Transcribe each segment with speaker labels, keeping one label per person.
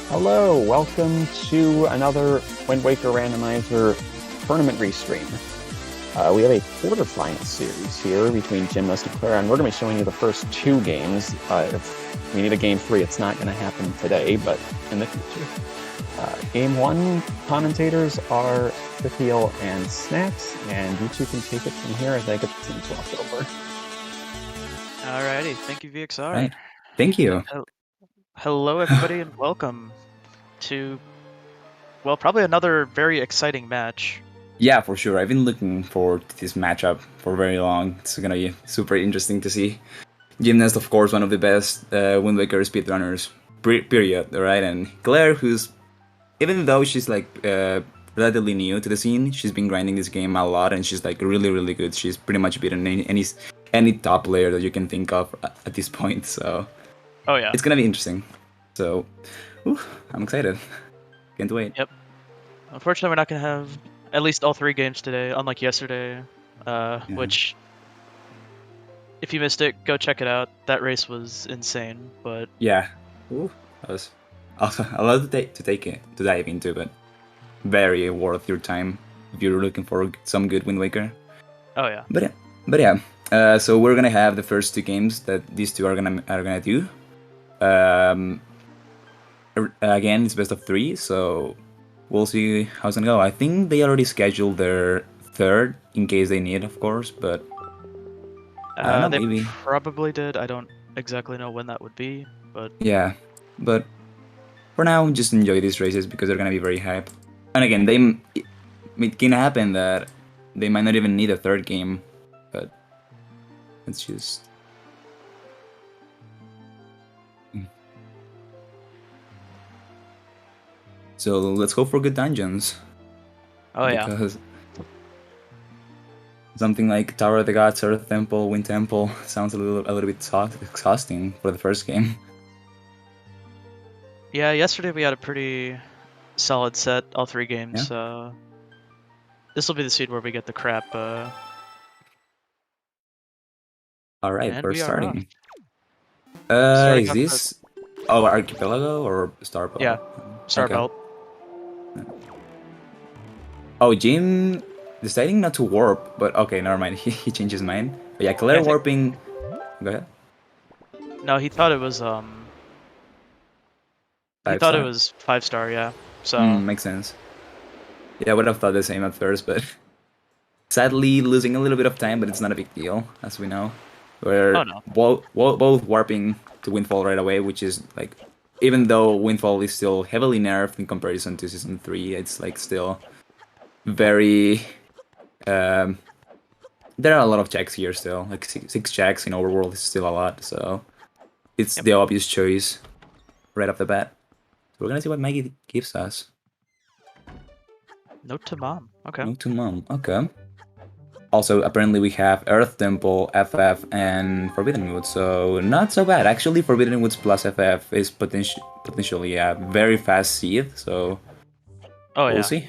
Speaker 1: Hello, welcome to another Wind Waker Randomizer tournament restream. We have a quarterfinal series here between Gymnast and Claireeon. We're going to be showing you the first two games. If we need a game 3, it's not going to happen today, but in the future. Game 1 commentators are Fithiel and Snacks, and you two can take it from here as I get the team swapped over.
Speaker 2: Alrighty, thank you, VXR.
Speaker 3: Right. Thank you.
Speaker 2: Hello, everybody, and welcome to, well, probably another very exciting match.
Speaker 3: Yeah, for sure. I've been looking forward to this matchup for very long. It's gonna be super interesting to see. Gymnast, of course, one of the best Wind Waker speedrunners, period, right? And Claire, who's, even though she's like relatively new to the scene, she's been grinding this game a lot, and she's like really, really good. She's pretty much beaten any top player that you can think of at this point. So,
Speaker 2: oh yeah,
Speaker 3: it's gonna be interesting. So, I'm excited. Can't wait.
Speaker 2: Yep. Unfortunately, we're not gonna have at least all 3 games today, unlike yesterday, which, if you missed it, go check it out. That race was insane, but
Speaker 3: yeah, that was also a lot to dive into, but very worth your time if you're looking for some good Wind Waker.
Speaker 2: Oh yeah.
Speaker 3: But yeah. So we're gonna have the first 2 games that these two are gonna do. Again, it's best of 3, so we'll see how it's gonna go. I think they already scheduled their third in case they need, of course, but I don't know,
Speaker 2: they
Speaker 3: maybe.
Speaker 2: probably did. I don't exactly know when that would be, but
Speaker 3: Yeah, but for now, just enjoy these races because they're gonna be very hype. And again, it can happen that they might not even need a third game, but it's just. So let's go for good dungeons.
Speaker 2: oh yeah.
Speaker 3: Because something like Tower of the Gods, Earth Temple, Wind Temple sounds a little bit exhausting for the first game.
Speaker 2: Yeah, yesterday we had a pretty solid set, all 3 games. This will be the seed where we get the crap.
Speaker 3: All right,
Speaker 2: and
Speaker 3: we're
Speaker 2: we are
Speaker 3: starting.
Speaker 2: Starting
Speaker 3: Is
Speaker 2: off
Speaker 3: this Archipelago or Star Belt?
Speaker 2: Yeah, Star
Speaker 3: Okay.
Speaker 2: Belt.
Speaker 3: Oh, Jim deciding not to warp, but okay, never mind. He changed his mind. But yeah, Claire warping. Go ahead.
Speaker 2: No, he thought it was He
Speaker 3: 5
Speaker 2: thought
Speaker 3: star?
Speaker 2: it was 5-star, yeah. So
Speaker 3: Makes sense. Yeah, I would have thought the same at first, but sadly losing a little bit of time, but it's not a big deal, as we know. We're both warping to Windfall right away, which is like, even though Windfall is still heavily nerfed in comparison to Season 3, it's like still very... there are a lot of checks here still, like 6 checks in Overworld is still a lot, so it's the obvious choice right off the bat. So we're gonna see what Maggie gives us.
Speaker 2: Note to Mom. Okay.
Speaker 3: Note to Mom. Okay. Also, apparently we have Earth Temple, FF, and Forbidden Woods, so not so bad. Actually, Forbidden Woods plus FF is potentially a very fast seed, so we'll see.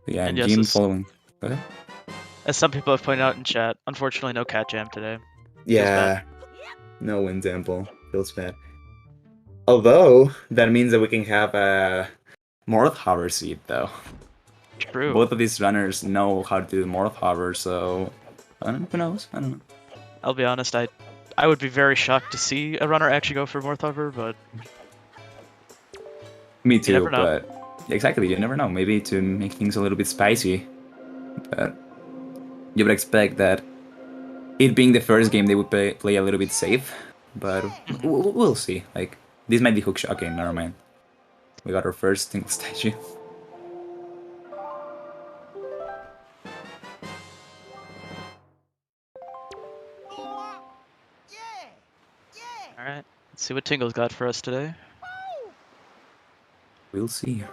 Speaker 3: Yeah,
Speaker 2: and
Speaker 3: Jim following. Go ahead.
Speaker 2: As some people have pointed out in chat, unfortunately no cat jam today.
Speaker 3: Yeah, no Wind Temple. Feels bad. Although, that means that we can have a Morth Hover seed, though.
Speaker 2: True.
Speaker 3: Both of these runners know how to do Morth Hover, so I don't know, who knows? I don't know.
Speaker 2: I'll be honest, I would be very shocked to see a runner actually go for Morth Hover, but
Speaker 3: me too, but exactly, you never know. Maybe to make things a little bit spicy, but you would expect that it being the first game they would play a little bit safe, but we'll see. Like, this might be hookshot. Okay, never mind. We got our first single statue.
Speaker 2: Alright, let's see what Tingle's got for us today.
Speaker 3: We'll see.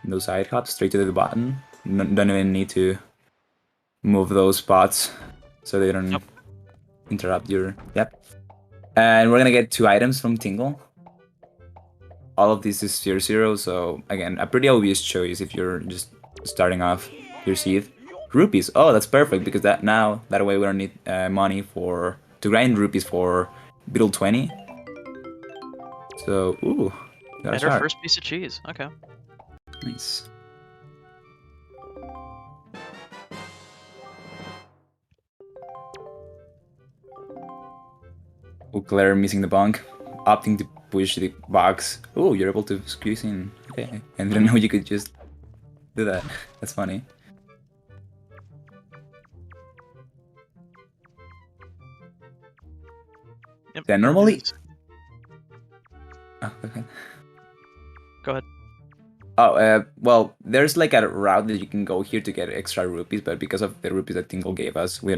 Speaker 3: No side hops, straight to the button. Don't even need to move those spots so they don't interrupt your... Yep. And we're gonna get 2 items from Tingle. All of this is 0-0, so again, a pretty obvious choice if you're just starting off your seed. Rupees, oh, that's perfect, because that way we don't need money to grind rupees for Beetle 20. So, ooh, got a
Speaker 2: and our
Speaker 3: start.
Speaker 2: first piece of cheese. Okay.
Speaker 3: Nice. Oh, Claire missing the bonk, opting to push the box. Oh, you're able to squeeze in. Okay, I didn't know you could just do that. That's funny.
Speaker 2: Yep,
Speaker 3: Yeah, normally... Oh, okay.
Speaker 2: Go ahead.
Speaker 3: Oh, well, there's like a route that you can go here to get extra rupees, but because of the rupees that Tingle gave us, we're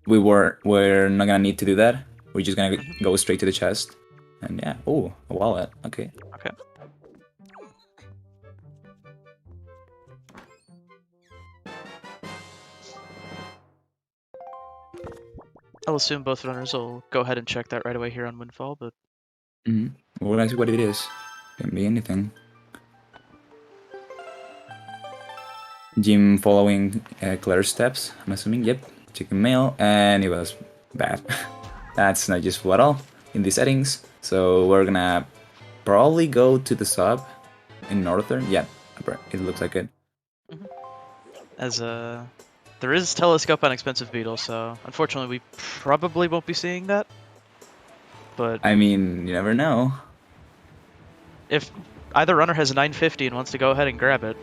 Speaker 3: not gonna need to do that. We're just gonna go straight to the chest. And yeah, oh, a wallet, okay.
Speaker 2: Okay. I'll assume both runners will go ahead and check that right away here on Windfall, but...
Speaker 3: We're gonna see what it is. Can be anything. Jim following Claire's steps, I'm assuming. Yep, checking mail, and it was bad. That's not useful at all in the settings. So we're gonna probably go to the sub in Northern. Yeah, it looks like it.
Speaker 2: As there is telescope on expensive beetle, so unfortunately we probably won't be seeing that. But
Speaker 3: I mean, you never know.
Speaker 2: If either runner has a 950 and wants to go ahead and grab it,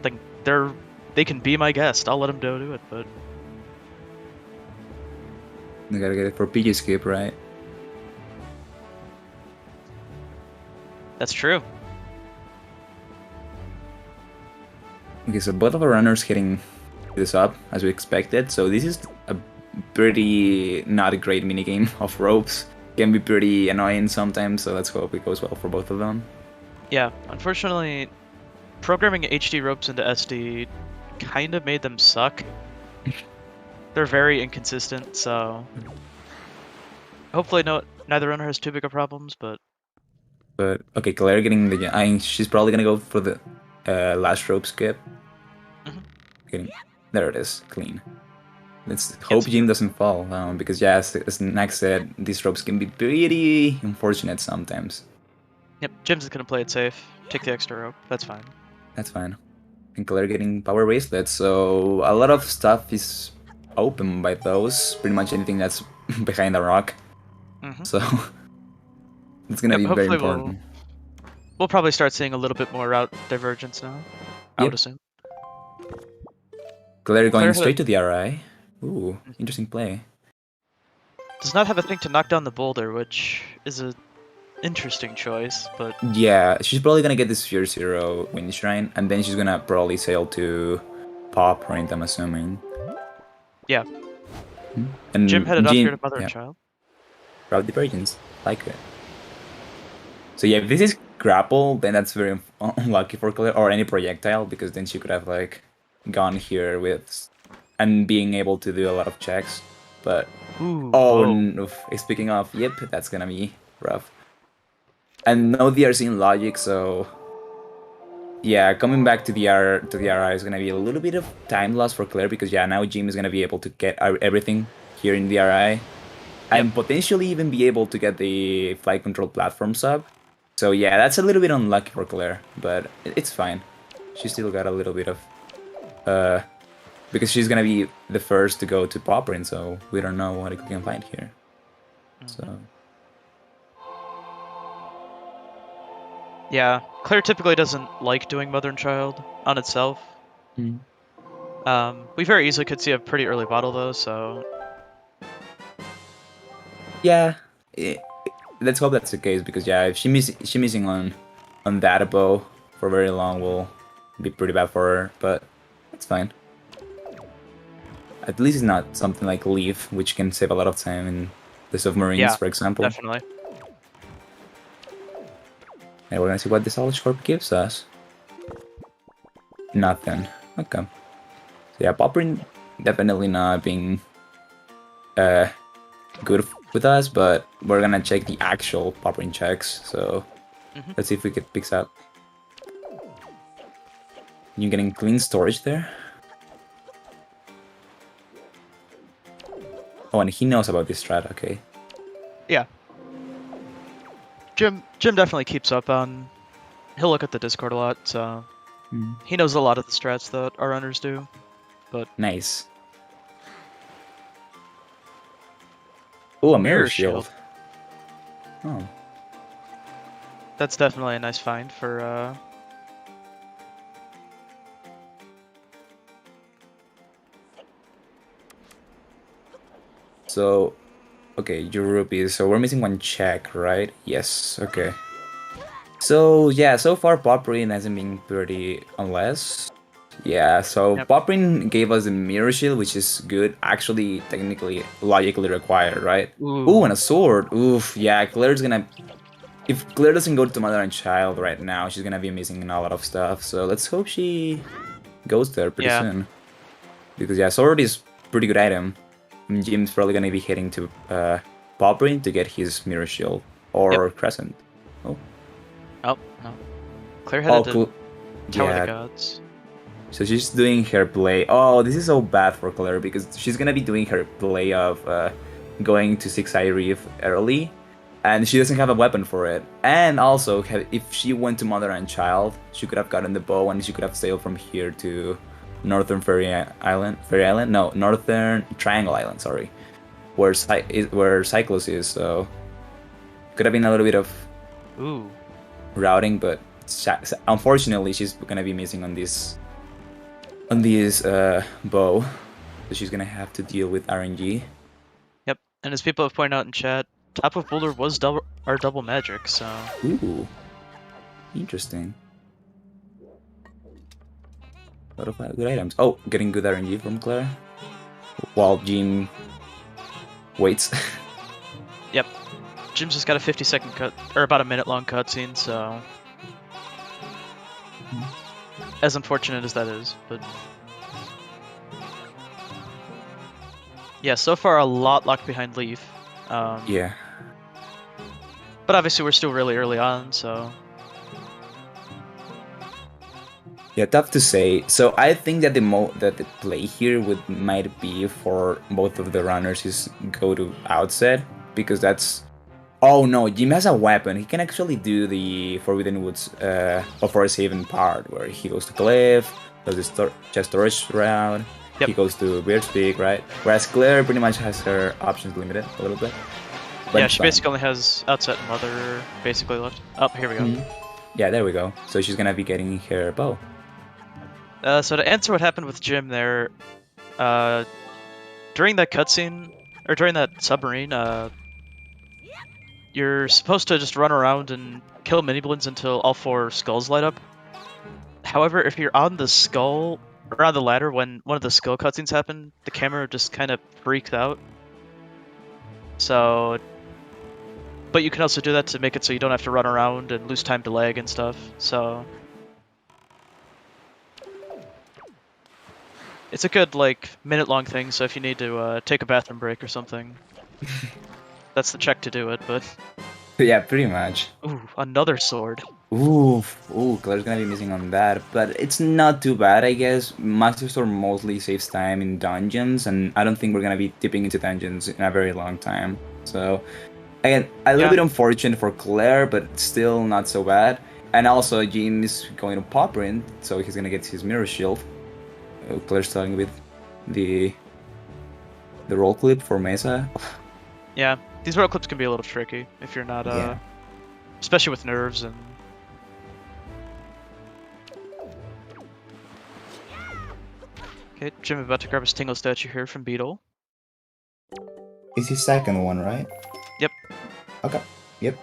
Speaker 2: then they can be my guest. I'll let them go do it, but
Speaker 3: You gotta get it for PG skip, right?
Speaker 2: that's true.
Speaker 3: Okay, so both of our runners hitting this up as we expected. So this is a pretty not a great minigame of ropes. Can be pretty annoying sometimes, so let's hope it goes well for both of them.
Speaker 2: Yeah, unfortunately, programming HD ropes into SD kind of made them suck. They're very inconsistent, so hopefully neither runner has too big of problems, but
Speaker 3: okay, Claire getting the... she's probably gonna go for the last rope skip. There it is, clean. Let's hope Jim doesn't fall down, because yeah, as Nax said, these ropes can be pretty unfortunate sometimes.
Speaker 2: Yep, Jim's gonna play it safe. Take the extra rope. That's fine.
Speaker 3: That's fine. And Claire getting power bracelets, so a lot of stuff is open by those. Pretty much anything that's behind a rock. So it's gonna be very important.
Speaker 2: We'll probably start seeing a little bit more route divergence now. I would assume.
Speaker 3: Claire going straight to the RI. Ooh, interesting play.
Speaker 2: Does not have a thing to knock down the boulder, which is a interesting choice, but...
Speaker 3: Yeah, she's probably gonna get this 0-0 Wind Shrine, and then she's gonna probably sail to Pop Point, I'm assuming.
Speaker 2: Yeah.
Speaker 3: And
Speaker 2: Jim headed off here to Mother and Child.
Speaker 3: Route divergence, like it. So yeah, if this is grapple, then that's very unlucky for Claire, or any projectile, because then she could have like gone here with... and being able to do a lot of checks, but... no, speaking of, yep, that's gonna be rough. And no DRC in logic, so... yeah, coming back to the RI is gonna be a little bit of time loss for Claire, because yeah, now Jim is gonna be able to get everything here in the RI, and potentially even be able to get the flight control platform sub. So yeah, that's a little bit unlucky for Claire, but it's fine. She still got a little bit of... because she's gonna be the first to go to Popperin, so we don't know what we can find here. So...
Speaker 2: yeah, Claire typically doesn't like doing Mother and Child on itself. We very easily could see a pretty early bottle though, so...
Speaker 3: yeah, let's hope that's the case, because yeah, if she missing on that bow for very long will be pretty bad for her, but it's fine. At least it's not something like Leaf, which can save a lot of time in the submarines, for example.
Speaker 2: Definitely.
Speaker 3: And we're gonna see what this Solid Corp gives us. Nothing. Okay. Yeah, Poprin definitely not being good with us, but we're gonna check the actual Poprin checks. So let's see if we can pick up. You getting clean storage there? Oh, and he knows about this strat. Okay.
Speaker 2: Yeah. Jim definitely keeps up on. He'll look at the Discord a lot, so he knows a lot of the strats that our runners do. But
Speaker 3: nice. Oh, a mirror shield. Oh.
Speaker 2: That's definitely a nice find for.
Speaker 3: So, okay, your rupees. So we're missing one check, right? Yes. Okay. So yeah, so far Poprin hasn't been pretty, unless. Yeah, so Poprin gave us a mirror shield, which is good. Actually, technically, logically required, right? Ooh, and a sword. Oof. Yeah, Claire's gonna. If Claire doesn't go to Mother and Child right now, she's gonna be missing a lot of stuff. So let's hope she goes there pretty soon. Because yeah, sword is pretty good item. Jim's probably gonna be heading to Poprin to get his mirror shield or Crescent. Oh.
Speaker 2: Oh no. Claire headed to Tower of the Gods.
Speaker 3: So she's doing her play. Oh, this is so bad for Claire because she's gonna be doing her play of going to 6-Eye Reef early, and she doesn't have a weapon for it. And also, if she went to Mother and Child, she could have gotten the bow and she could have sailed from here to Northern Fairy Island. No, Northern Triangle Island. Sorry, where Cyclos is. So could have been a little bit of routing, but unfortunately, she's gonna be missing on this bow, so she's gonna have to deal with RNG.
Speaker 2: Yep, and as people have pointed out in chat, top of Boulder was our double magic, so.
Speaker 3: Ooh, interesting. A lot of good items. Oh, getting good RNG from Claire, while Jim waits.
Speaker 2: Yep, Jim's just got a 50-second cut, or about a minute-long cutscene, so. As unfortunate as that is, but yeah, so far a lot locked behind Leaf.
Speaker 3: Yeah.
Speaker 2: But obviously we're still really early on, so.
Speaker 3: Yeah, tough to say. So I think that the play here might be for both of the runners is go to outset, because that's. Oh no, Jim has a weapon. He can actually do the Forbidden Woods of Forest Haven part, where he goes to Cliff, does the chest storage route, he goes to Beard's Peak, right? Whereas Claire pretty much has her options limited a little bit.
Speaker 2: But yeah, she basically only has Outset and Mother basically left. Oh, here we go.
Speaker 3: Yeah, there we go. So she's gonna be getting her bow.
Speaker 2: So to answer what happened with Jim there, during that cutscene, or during that submarine, you're supposed to just run around and kill mini-balloons until all 4 skulls light up. However, if you're on the skull, or on the ladder when one of the skull cutscenes happen, the camera just kind of freaks out. So... But you can also do that to make it so you don't have to run around and lose time to lag and stuff, so... It's a good, like, minute-long thing, so if you need to take a bathroom break or something... That's the check to do it, but...
Speaker 3: Yeah, pretty much.
Speaker 2: Ooh, another sword.
Speaker 3: Ooh, Claire's gonna be missing on that, but it's not too bad, I guess. Master Sword mostly saves time in dungeons, and I don't think we're gonna be dipping into dungeons in a very long time. So, again, a little bit unfortunate for Claire, but still not so bad. And also, Jean is going to Poprin, so he's gonna get his mirror shield. Claire's starting with the roll clip for Mesa.
Speaker 2: Yeah. These roll clips can be a little tricky if you're not, especially with nerves and... Okay, Jim about to grab his Tingle statue here from Beetle.
Speaker 3: It's his second one, right?
Speaker 2: Yep.
Speaker 3: Okay, yep.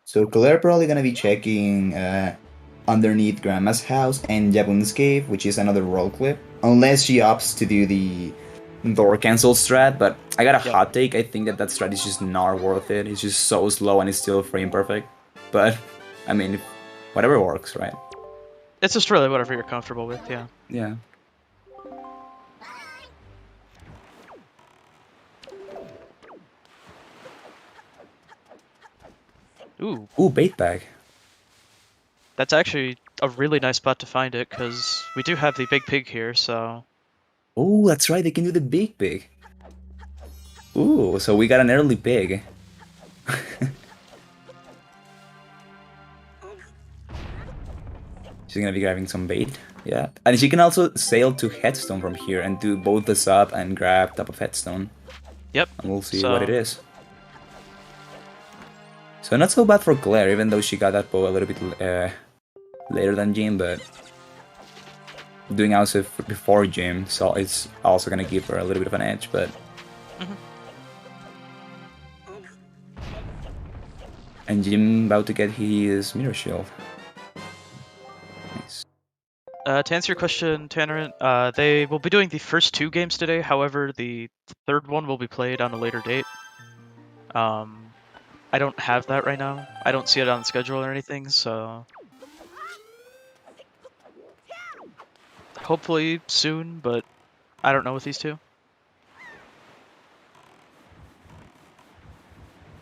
Speaker 3: So Claire probably gonna be checking underneath Grandma's house and Jabun's cave, which is another roll clip. Unless she opts to do the door cancel strat, but I got a hot take. I think that strat is just not worth it. It's just so slow and it's still frame perfect. But, I mean, Whatever works, right?
Speaker 2: It's just really whatever you're comfortable with, yeah.
Speaker 3: Yeah.
Speaker 2: Ooh,
Speaker 3: bait bag.
Speaker 2: That's actually a really nice spot to find it, because we do have the big pig here, so...
Speaker 3: Oh, that's right, they can do the big pig. Ooh, so we got an early pig. She's gonna be grabbing some bait. Yeah. And she can also sail to Headstone from here and do both the sub and grab top of Headstone.
Speaker 2: Yep.
Speaker 3: And we'll see what it is. So not so bad for Claire, even though she got that bow a little bit later than Jim, but doing also before Jim, so it's also gonna give her a little bit of an edge, but... And Jim about to get his mirror shield. Nice.
Speaker 2: To answer your question, Tanner, they will be doing the first 2 games today. However, the third one will be played on a later date. I don't have that right now. I don't see it on the schedule or anything, so... Hopefully soon, but I don't know with these 2.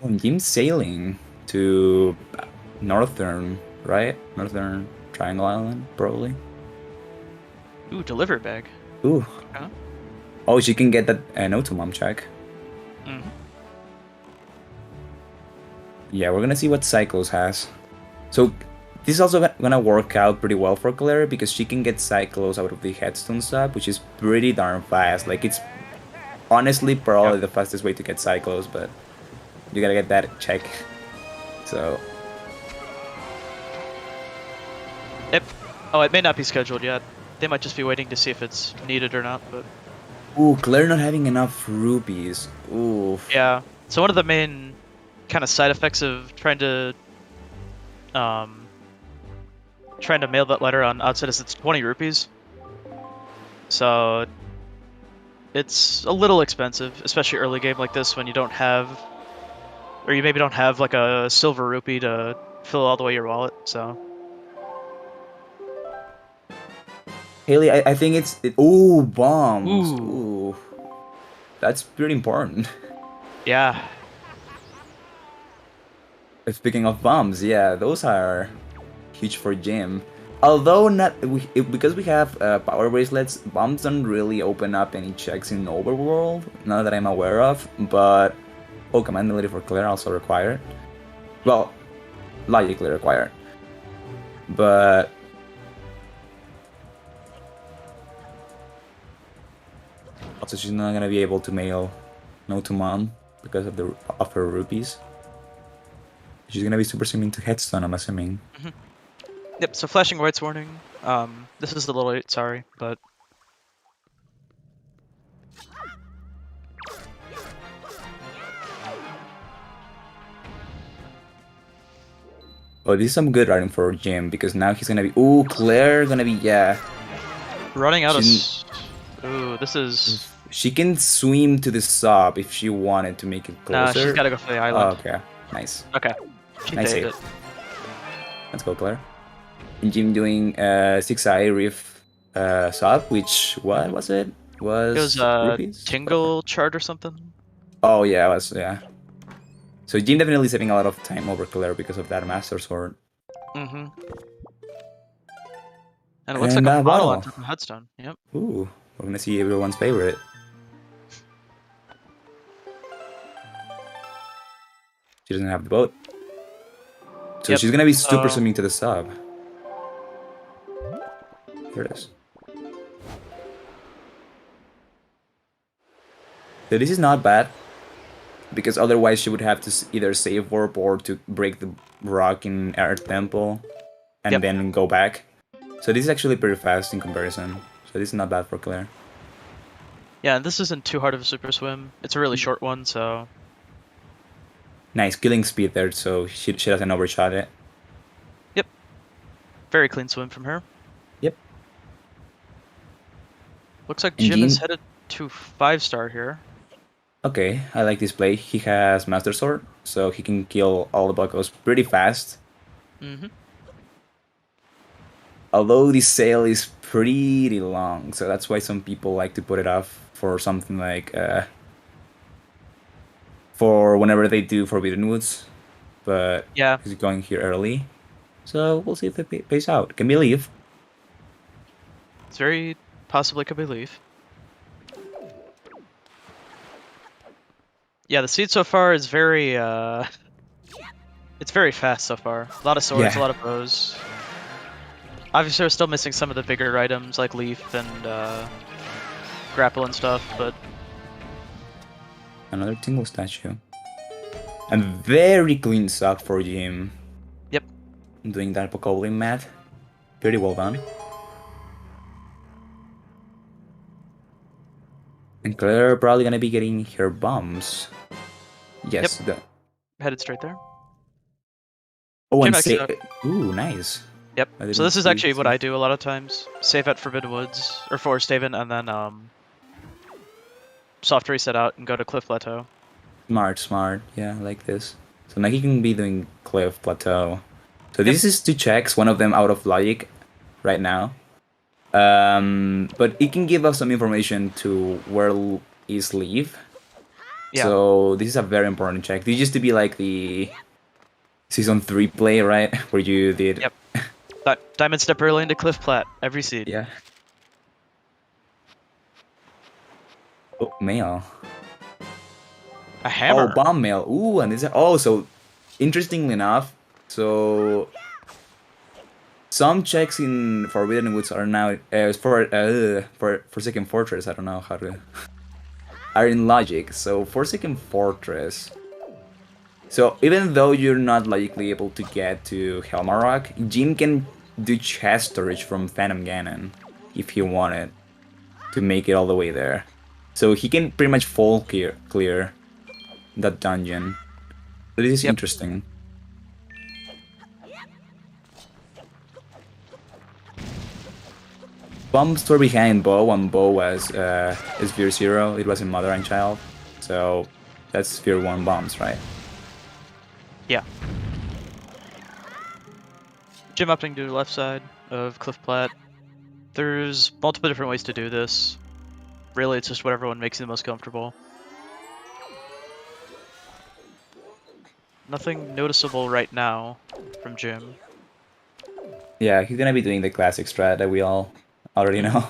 Speaker 3: Oh, Jim's sailing to Northern, right? Northern Triangle Island, probably.
Speaker 2: Ooh, deliver bag.
Speaker 3: Ooh.
Speaker 2: Huh?
Speaker 3: Oh, she can get that no to mom check. Yeah, we're gonna see what Cycles has. So this is also gonna work out pretty well for Claire because she can get Cycles out of the Headstone sub, which is pretty darn fast. Like, it's honestly probably the fastest way to get Cycles, but you gotta get that check. So...
Speaker 2: Yep. Oh, it may not be scheduled yet. They might just be waiting to see if it's needed or not, but...
Speaker 3: Ooh, Claire not having enough rupees. Ooh.
Speaker 2: Yeah. So one of the main kind of side effects of trying to mail that letter on outside is it's 20 rupees. So it's a little expensive, especially early game like this when you don't have, or you maybe don't have like a silver rupee to fill all the way your wallet, so...
Speaker 3: Haley, I think it's... Ooh, bombs.
Speaker 2: Ooh.
Speaker 3: Ooh. That's pretty important.
Speaker 2: Yeah.
Speaker 3: Speaking of bombs, yeah, those are huge for Jim. Although not because we have power bracelets, bombs don't really open up any checks in Overworld, none that I'm aware of. But command ability for Claire also required. Well, logically required. But also she's not gonna be able to mail no to mom because of her rupees. She's gonna be super swimming to Headstone, I'm assuming.
Speaker 2: Yep, so flashing whites warning. This is a little late, sorry, but...
Speaker 3: Oh, this is some good writing for Jim, because now he's gonna be... Ooh, Claire gonna be... Yeah.
Speaker 2: Running out of... Ooh, this is...
Speaker 3: She can swim to the sub if she wanted to make it closer.
Speaker 2: Nah, she's gotta go for the island.
Speaker 3: Oh, okay. Nice.
Speaker 2: Okay. She
Speaker 3: nice
Speaker 2: saved
Speaker 3: save.
Speaker 2: it.
Speaker 3: Let's go, Claire. And Jim doing 6-eye Rift sub, which... What was it?
Speaker 2: It was
Speaker 3: rupees?
Speaker 2: Tingle chart or something?
Speaker 3: Oh, yeah, it was... Yeah. So Jim definitely saving a lot of time over Claire because of that Master Sword.
Speaker 2: And it looks like a bottle on top of Headstone. Yep.
Speaker 3: Ooh, we're gonna see everyone's favorite. She doesn't have the boat. So she's gonna be super swimming to the sub. Here it is. So this is not bad, because otherwise she would have to either save warp or to break the rock in Earth Temple and then go back. So this is actually pretty fast in comparison. So this is not bad for Claire.
Speaker 2: Yeah, and this isn't too hard of a super swim. It's a really short one, so...
Speaker 3: Nice killing speed there, so she doesn't overshot it.
Speaker 2: Yep. Very clean swim from her.
Speaker 3: Yep.
Speaker 2: Looks like Jim is headed to 5-star here.
Speaker 3: Okay, I like this play. He has Master Sword, so he can kill all the buckos pretty fast. although this sale is pretty long, so that's why some people like to put it off for something like for whenever they do Forbidden Woods. But
Speaker 2: yeah,
Speaker 3: he's going here early, so we'll see if it pays out. Can we leave?
Speaker 2: it's very possibly could be leave. Yeah, the seed so far is very it's very fast so far. A lot of swords,
Speaker 3: Yeah.
Speaker 2: a lot of bows. Obviously, we're still missing some of the bigger items like leaf and grapple and stuff, but
Speaker 3: Another Tingle statue. And very clean stock for Jim.
Speaker 2: yep.
Speaker 3: Doing that Pokeballing math. Pretty well done. And Claire probably gonna be getting her bombs. Yes.
Speaker 2: Yep. Headed straight there.
Speaker 3: Oh, and
Speaker 2: Gym
Speaker 3: say,
Speaker 2: X,
Speaker 3: ooh, nice.
Speaker 2: yep.
Speaker 3: I
Speaker 2: So this
Speaker 3: didn't
Speaker 2: is
Speaker 3: see
Speaker 2: actually what
Speaker 3: it.
Speaker 2: I do a lot of times. Save at Forbidden Woods, or Forest Haven, and then soft reset out and go to Cliff Plateau.
Speaker 3: Smart. Yeah, I like this. So now he can be doing Cliff Plateau. So this is 2 checks, one of them out of logic right now. But it can give us some information to where is Leaf.
Speaker 2: Yeah.
Speaker 3: So this is a very important check. This used to be like the Season 3 play, right? Where you did...
Speaker 2: Yep. Diamond step early into Cliff Plat, every seed.
Speaker 3: Yeah. Oh, mail.
Speaker 2: A hammer.
Speaker 3: Oh, bomb mail. Ooh, and this... Oh, so interestingly enough, so... Some checks in Forbidden Woods are now for Forsaken Fortress. I don't know how to are in logic. So Forsaken Fortress. So even though you're not logically able to get to Helmarok, Jin can do chest storage from Phantom Ganon if he wanted to make it all the way there. So he can pretty much full clear that dungeon. So this is interesting. Bombs were behind Bo, and Bo was Sphere 0. It was in Mother and Child. So that's Sphere 1 bombs, right?
Speaker 2: Yeah. Gym upping to the left side of Cliff Plat. There's multiple different ways to do this. Really, it's just what everyone makes you the most comfortable. Nothing noticeable right now from Jim.
Speaker 3: Yeah, he's gonna be doing the classic strat that we all already know.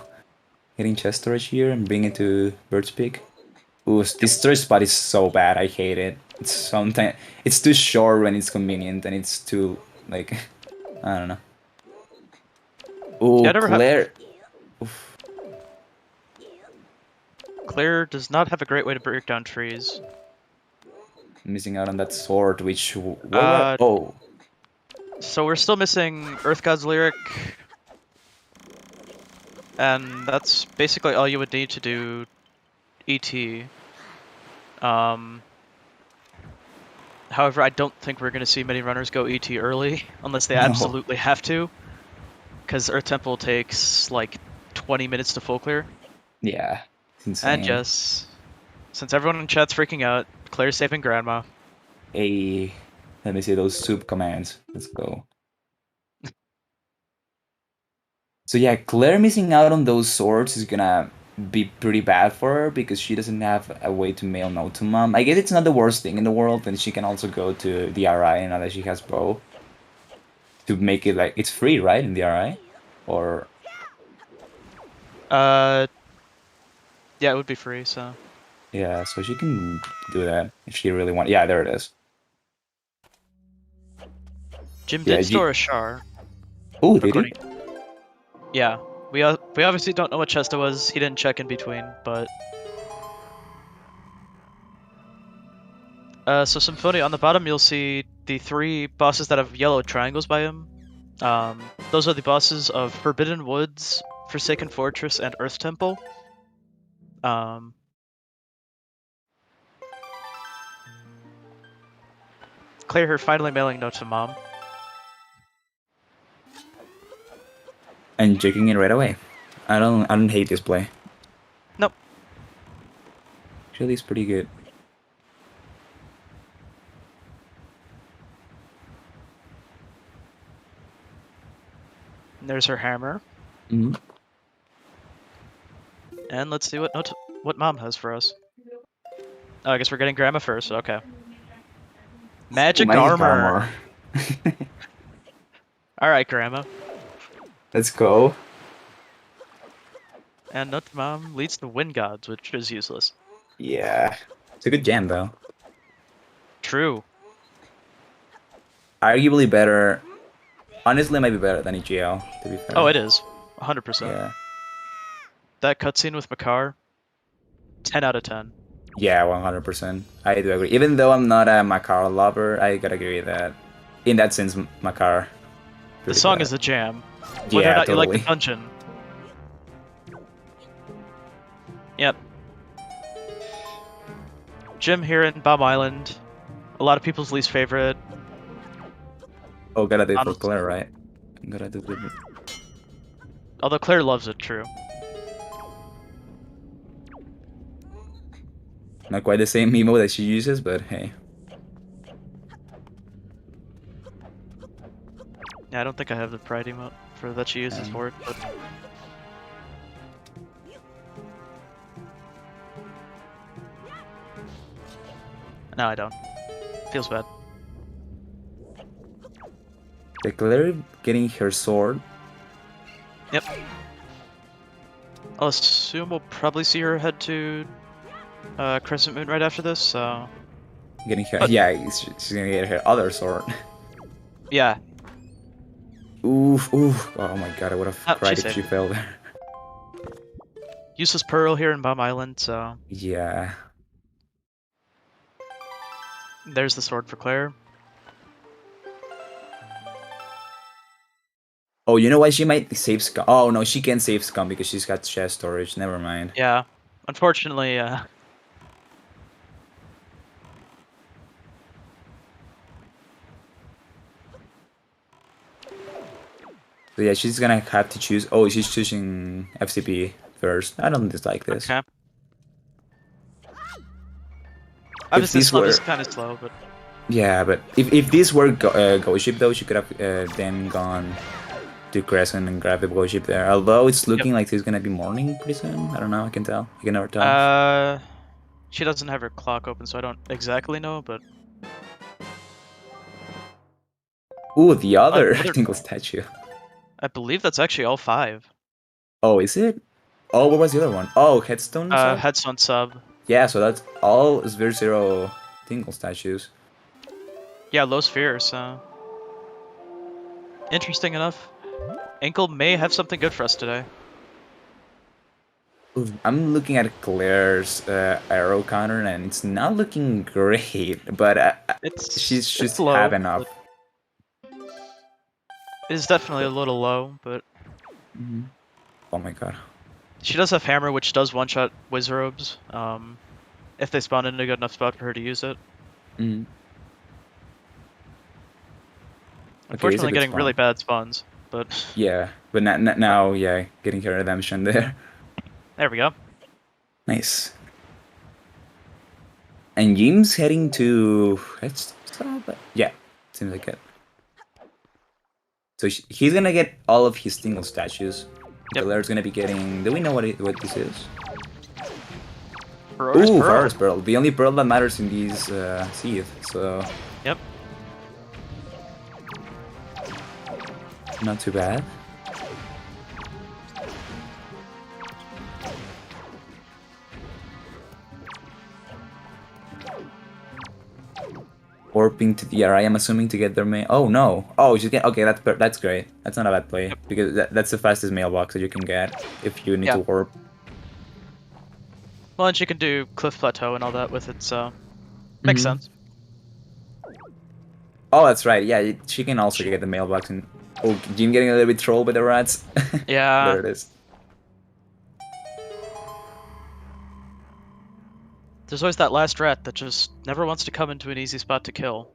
Speaker 3: Getting chest storage here and bring it to Bird's Peak. Ooh, this storage spot is so bad. I hate it. It's too short when it's convenient, and it's too like I don't know. Ooh, Claire.
Speaker 2: Claire does not have a great way to break down trees.
Speaker 3: Missing out on that sword, which
Speaker 2: oh. So we're still missing Earth God's Lyric, and that's basically all you would need to do ET. However, I don't think we're going to see many runners go ET early, unless they absolutely have to, because Earth Temple takes like 20 minutes to full clear.
Speaker 3: Yeah, it's insane.
Speaker 2: And just, since everyone in chat's freaking out, Claire's saving Grandma.
Speaker 3: Hey, let me see those soup commands. Let's go. So yeah, Claire missing out on those swords is gonna be pretty bad for her because she doesn't have a way to mail note to mom. I guess it's not the worst thing in the world, and she can also go to the RI now that she has Bo to make it like it's free, right, in the RI, or
Speaker 2: yeah, it would be free. So
Speaker 3: yeah, so she can do that if she really wants. Yeah, there it is.
Speaker 2: Jim did store a Char.
Speaker 3: Oh, did he?
Speaker 2: Yeah, we obviously don't know what chest it was. He didn't check in between, but so Symphony on the bottom, you'll see the 3 bosses that have yellow triangles by him. Those are the bosses of Forbidden Woods, Forsaken Fortress, and Earth Temple. Claire her finally mailing note to mom.
Speaker 3: And checking it right away. I don't hate this play.
Speaker 2: Nope.
Speaker 3: Actually, it's pretty good.
Speaker 2: And there's her hammer.
Speaker 3: Mm-hmm.
Speaker 2: And let's see what Mom has for us. Oh, I guess we're getting Grandma first. Okay. Magic armor. All right, Grandma.
Speaker 3: Let's go.
Speaker 2: And Nut Mom leads the Wind Gods, which is useless.
Speaker 3: Yeah. It's a good jam, though.
Speaker 2: True.
Speaker 3: Arguably better. Honestly, it might be better than EGL, to be fair.
Speaker 2: Oh, it is. 100%.
Speaker 3: Yeah.
Speaker 2: That cutscene with Makar, 10 out of 10.
Speaker 3: Yeah, 100%. I do agree. Even though I'm not a Makar lover, I gotta agree that, in that sense, Makar.
Speaker 2: The song is a jam. Whether
Speaker 3: Yeah,
Speaker 2: or not
Speaker 3: totally.
Speaker 2: you like the dungeon. Yep. Gym here in Bomb Island. A lot of people's least favorite.
Speaker 3: Oh, gotta do it for Claire, right? Gotta do it.
Speaker 2: Although Claire loves it, true.
Speaker 3: Not quite the same emo that she uses, but hey.
Speaker 2: Yeah, I don't think I have the pride emote for that she uses for it, but... No, I don't. Feels bad.
Speaker 3: The Claire getting her sword.
Speaker 2: Yep. I'll assume we'll probably see her head to Crescent Moon right after this, so...
Speaker 3: Getting her, yeah, she's gonna get her other sword.
Speaker 2: Yeah.
Speaker 3: Oof, oof. Oh my god, I would have cried if she fell there.
Speaker 2: Useless Pearl here in Bomb Island, so...
Speaker 3: Yeah.
Speaker 2: There's the sword for Claire.
Speaker 3: Oh, you know why she might save Scum? Oh no, she can't save Scum because she's got chest storage. Never mind.
Speaker 2: Yeah. Unfortunately,
Speaker 3: So yeah, she's gonna have to choose. Oh, she's choosing FCP first. I don't dislike this.
Speaker 2: Okay. Obviously, this one is kind of slow, but...
Speaker 3: Yeah, but if this were Go Ship though, she could have then gone to Crescent and grab the Go Ship there. Although it's looking like it's gonna be morning pretty soon. I don't know. I can tell. You can never tell.
Speaker 2: She doesn't have her clock open, so I don't exactly know, but...
Speaker 3: Ooh, the other single statue.
Speaker 2: I believe that's actually all 5.
Speaker 3: Oh, is it? Oh, what was the other one? Oh, Headstone sub?
Speaker 2: Headstone sub.
Speaker 3: Yeah, so that's all Sphere Zero Tingle statues.
Speaker 2: Yeah, low sphere, so... Interesting enough. Ankle may have something good for us today.
Speaker 3: I'm looking at Claire's arrow counter, and it's not looking great, but she's just have enough.
Speaker 2: It's definitely a little low, but...
Speaker 3: Oh my god.
Speaker 2: She does have Hammer, which does one-shot Wizrobes, if they spawn in a good enough spot for her to use it. Unfortunately, getting really bad spawns, but...
Speaker 3: Yeah, but now, yeah, getting her redemption there.
Speaker 2: There we go.
Speaker 3: Nice. And Jim's heading to... Yeah, seems like it. So he's gonna get all of his single statues. Yep. Claire's gonna be getting... Do we know what this is? Ooh, Forest Pearl. The only pearl that matters in these Seath, so...
Speaker 2: Yep.
Speaker 3: Not too bad. Warping to the area, I'm assuming, to get their mail. Oh no! Oh, she's getting... Okay, that's great. That's not a bad play, because that's the fastest mailbox that you can get if you need to warp.
Speaker 2: Well, and she can do Cliff Plateau and all that with it, so... Makes sense.
Speaker 3: Oh, that's right. Yeah, she can also get the mailbox and... Oh, Jim getting a little bit trolled by the rats.
Speaker 2: Yeah.
Speaker 3: There it is.
Speaker 2: There's always that last rat that just never wants to come into an easy spot to kill.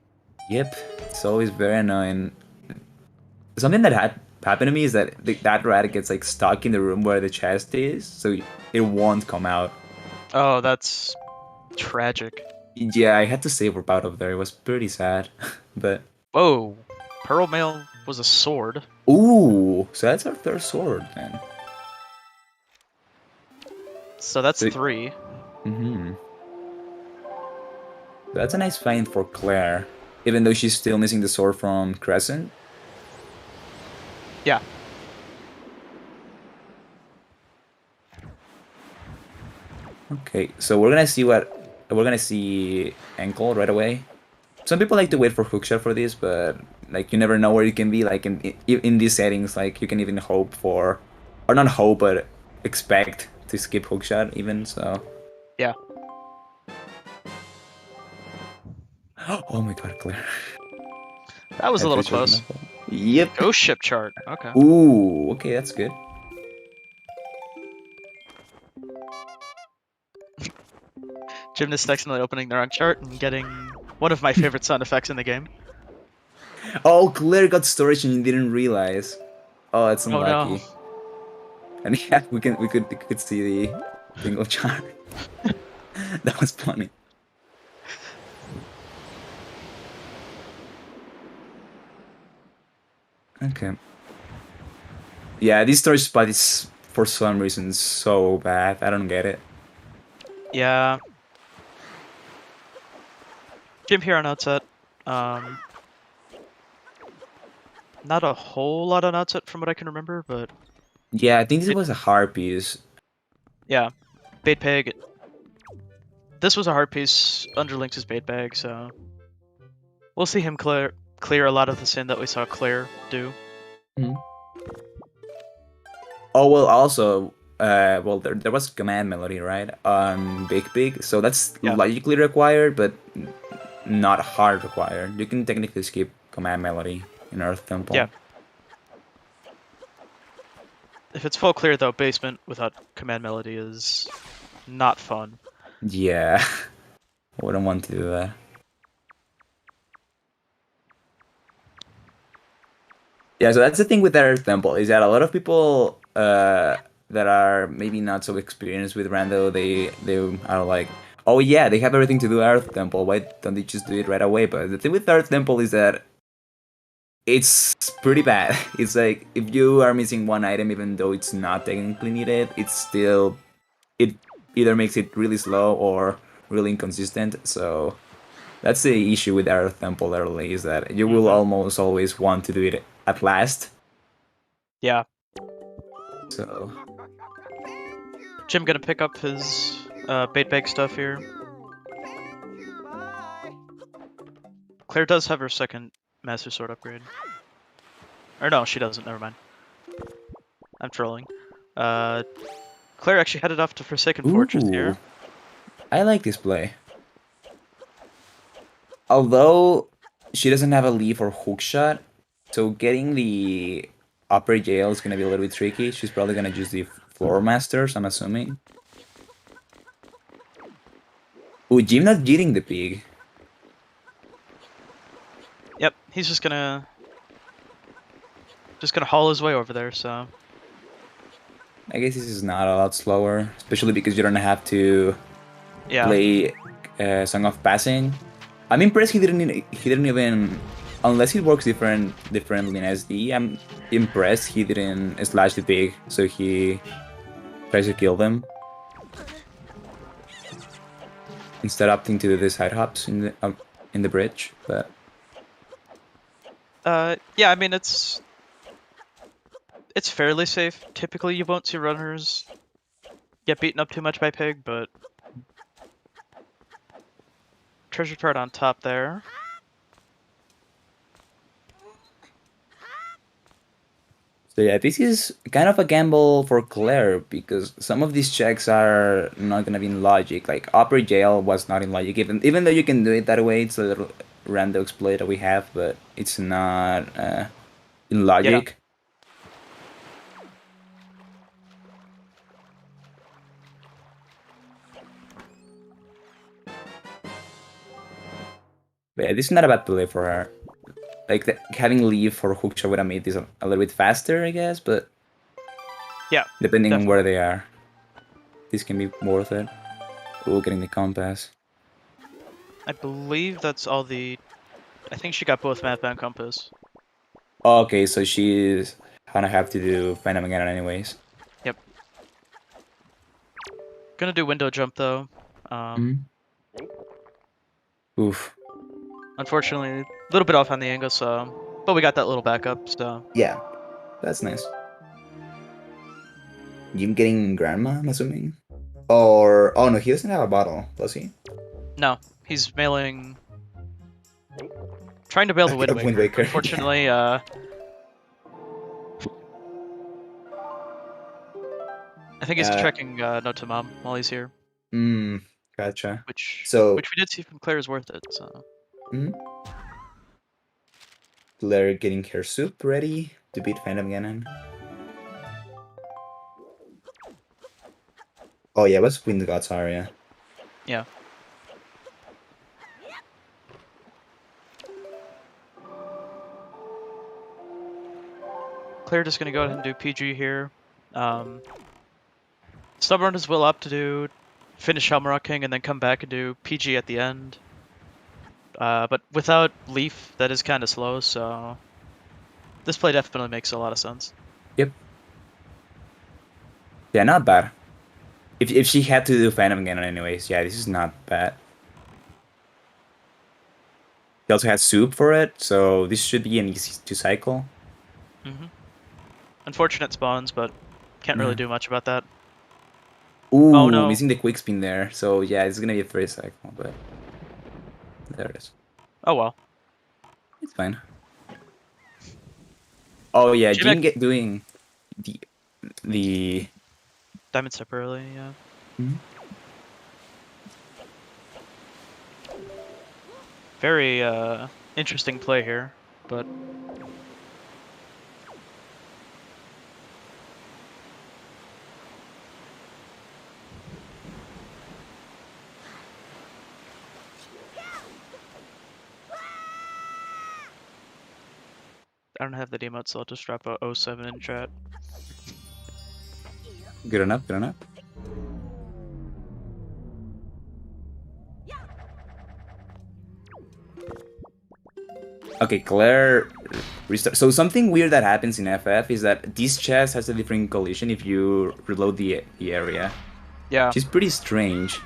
Speaker 3: Yep, it's always very annoying. Something that happened to me is that that rat gets like stuck in the room where the chest is, so it won't come out.
Speaker 2: Oh, that's tragic.
Speaker 3: Yeah, I had to save her out of there. It was pretty sad, but...
Speaker 2: Whoa, Pearl Mail was a sword.
Speaker 3: Ooh, so that's our third sword then.
Speaker 2: So that's 3.
Speaker 3: Mm-hmm. That's a nice find for Claire, even though she's still missing the sword from Crescent.
Speaker 2: Yeah.
Speaker 3: Okay, so we're gonna see ankle right away. Some people like to wait for hookshot for this, but like you never know where you can be. Like in these settings, like you can even hope for, or not hope, but expect to skip hookshot even. So
Speaker 2: yeah.
Speaker 3: Oh my god, Claire.
Speaker 2: That was a little close.
Speaker 3: Yep.
Speaker 2: Ghost ship chart. Okay.
Speaker 3: Ooh, okay, that's good.
Speaker 2: Gymnast accidentally opening the wrong chart and getting one of my favorite sound effects in the game.
Speaker 3: Oh, Claire got storage and you didn't realize. Oh, it's unlucky.
Speaker 2: Oh no.
Speaker 3: And yeah, we could see the bingo chart. That was funny. Okay. Yeah, this storage spot is for some reason so bad. I don't get it.
Speaker 2: Yeah. Gym here on outset. Not a whole lot on outset from what I can remember, but
Speaker 3: yeah, I think this was a hard piece.
Speaker 2: Yeah, bait peg. This was a hard piece. Underlinks his bait bag, so we'll see him clear a lot of the sin that we saw Claire do.
Speaker 3: Mm-hmm. Oh well, also, well, there was command melody, right? Big, so that's logically required, but not hard required. You can technically skip command melody in Earth Temple.
Speaker 2: Yeah. If it's full clear though, basement without command melody is not fun.
Speaker 3: Yeah, I wouldn't want to do that. Yeah, so that's the thing with Earth Temple is that a lot of people that are maybe not so experienced with Rando, they are like, oh yeah, they have everything to do Earth Temple. Why don't they just do it right away? But the thing with Earth Temple is that it's pretty bad. It's like if you are missing one item, even though it's not technically needed, it either makes it really slow or really inconsistent. So that's the issue with Earth Temple early, is that you will almost always want to do it at last.
Speaker 2: Yeah.
Speaker 3: So
Speaker 2: Jim gonna pick up his bait bag stuff here. Claire does have her second Master Sword upgrade. Or no, she doesn't, never mind. I'm trolling. Claire actually headed off to Forsaken Fortress here.
Speaker 3: I like this play. Although she doesn't have a leaf or hookshot, so getting the upper jail is gonna be a little bit tricky. She's probably gonna use the floor masters, I'm assuming. Ooh, Jim not getting the pig.
Speaker 2: Yep, he's just gonna haul his way over there, so
Speaker 3: I guess this is not a lot slower, especially because you don't have to play Song of Passing. I'm impressed he didn't even, unless it works differently in SD. I'm impressed he didn't slash the pig, so he tries to kill them instead opting to do the side hops in the bridge. But
Speaker 2: yeah, I mean it's fairly safe. Typically, you won't see runners get beaten up too much by pig, but treasure chart on top there.
Speaker 3: So yeah, this is kind of a gamble for Claire, because some of these checks are not gonna be in logic. Like upper jail was not in logic, even though you can do it that way. It's a little random exploit that we have, but it's not in logic.
Speaker 2: Yeah.
Speaker 3: But yeah, this is not a bad play for her. Like having leave for hookshot would have made this a little bit faster, I guess, but
Speaker 2: yeah,
Speaker 3: depending on where they are, this can be worth it. Ooh, getting the compass.
Speaker 2: I believe that's all the. I think she got both map and compass.
Speaker 3: Okay, so she's gonna have to do Phantom again anyways.
Speaker 2: Yep. Gonna do window jump though.
Speaker 3: Oof.
Speaker 2: Unfortunately, a little bit off on the angle, so... But we got that little backup, so...
Speaker 3: Yeah, that's nice. Jim getting Grandma, I'm assuming? Or... Oh no, he doesn't have a bottle, does he?
Speaker 2: No, he's mailing... Trying to bail the Wind Waker.
Speaker 3: Wind Waker.
Speaker 2: Unfortunately, I think he's checking Note to Mom while he's here.
Speaker 3: Gotcha.
Speaker 2: Which
Speaker 3: we
Speaker 2: did see from Claire is worth it, so...
Speaker 3: Claire getting her soup ready to beat Phantom Ganon. Oh yeah, what's Wind God's area?
Speaker 2: Yeah. Claire just gonna go ahead and do PG here. Stubborn is will up to do finish Shamrock King and then come back and do PG at the end. But without Leaf, that is kind of slow, so this play definitely makes a lot of sense.
Speaker 3: Yep. Yeah, not bad. If she had to do Phantom Ganon anyways, yeah, this is not bad. She also has soup for it, so this should be an easy to cycle.
Speaker 2: Unfortunate spawns, but can't really do much about that.
Speaker 3: Ooh,
Speaker 2: oh, no.
Speaker 3: Missing the quick spin there. So yeah, it's gonna be a first cycle, but there it is.
Speaker 2: Oh well.
Speaker 3: It's fine. Oh yeah, Jim doing the
Speaker 2: Diamond Step early, yeah. Very interesting play here, but I don't have the emote, so I'll just drop a 07 in chat.
Speaker 3: Good enough, good enough. Okay, Claire restart. So something weird that happens in FF is that this chest has a different collision if you reload the area.
Speaker 2: Yeah.
Speaker 3: Which is pretty strange.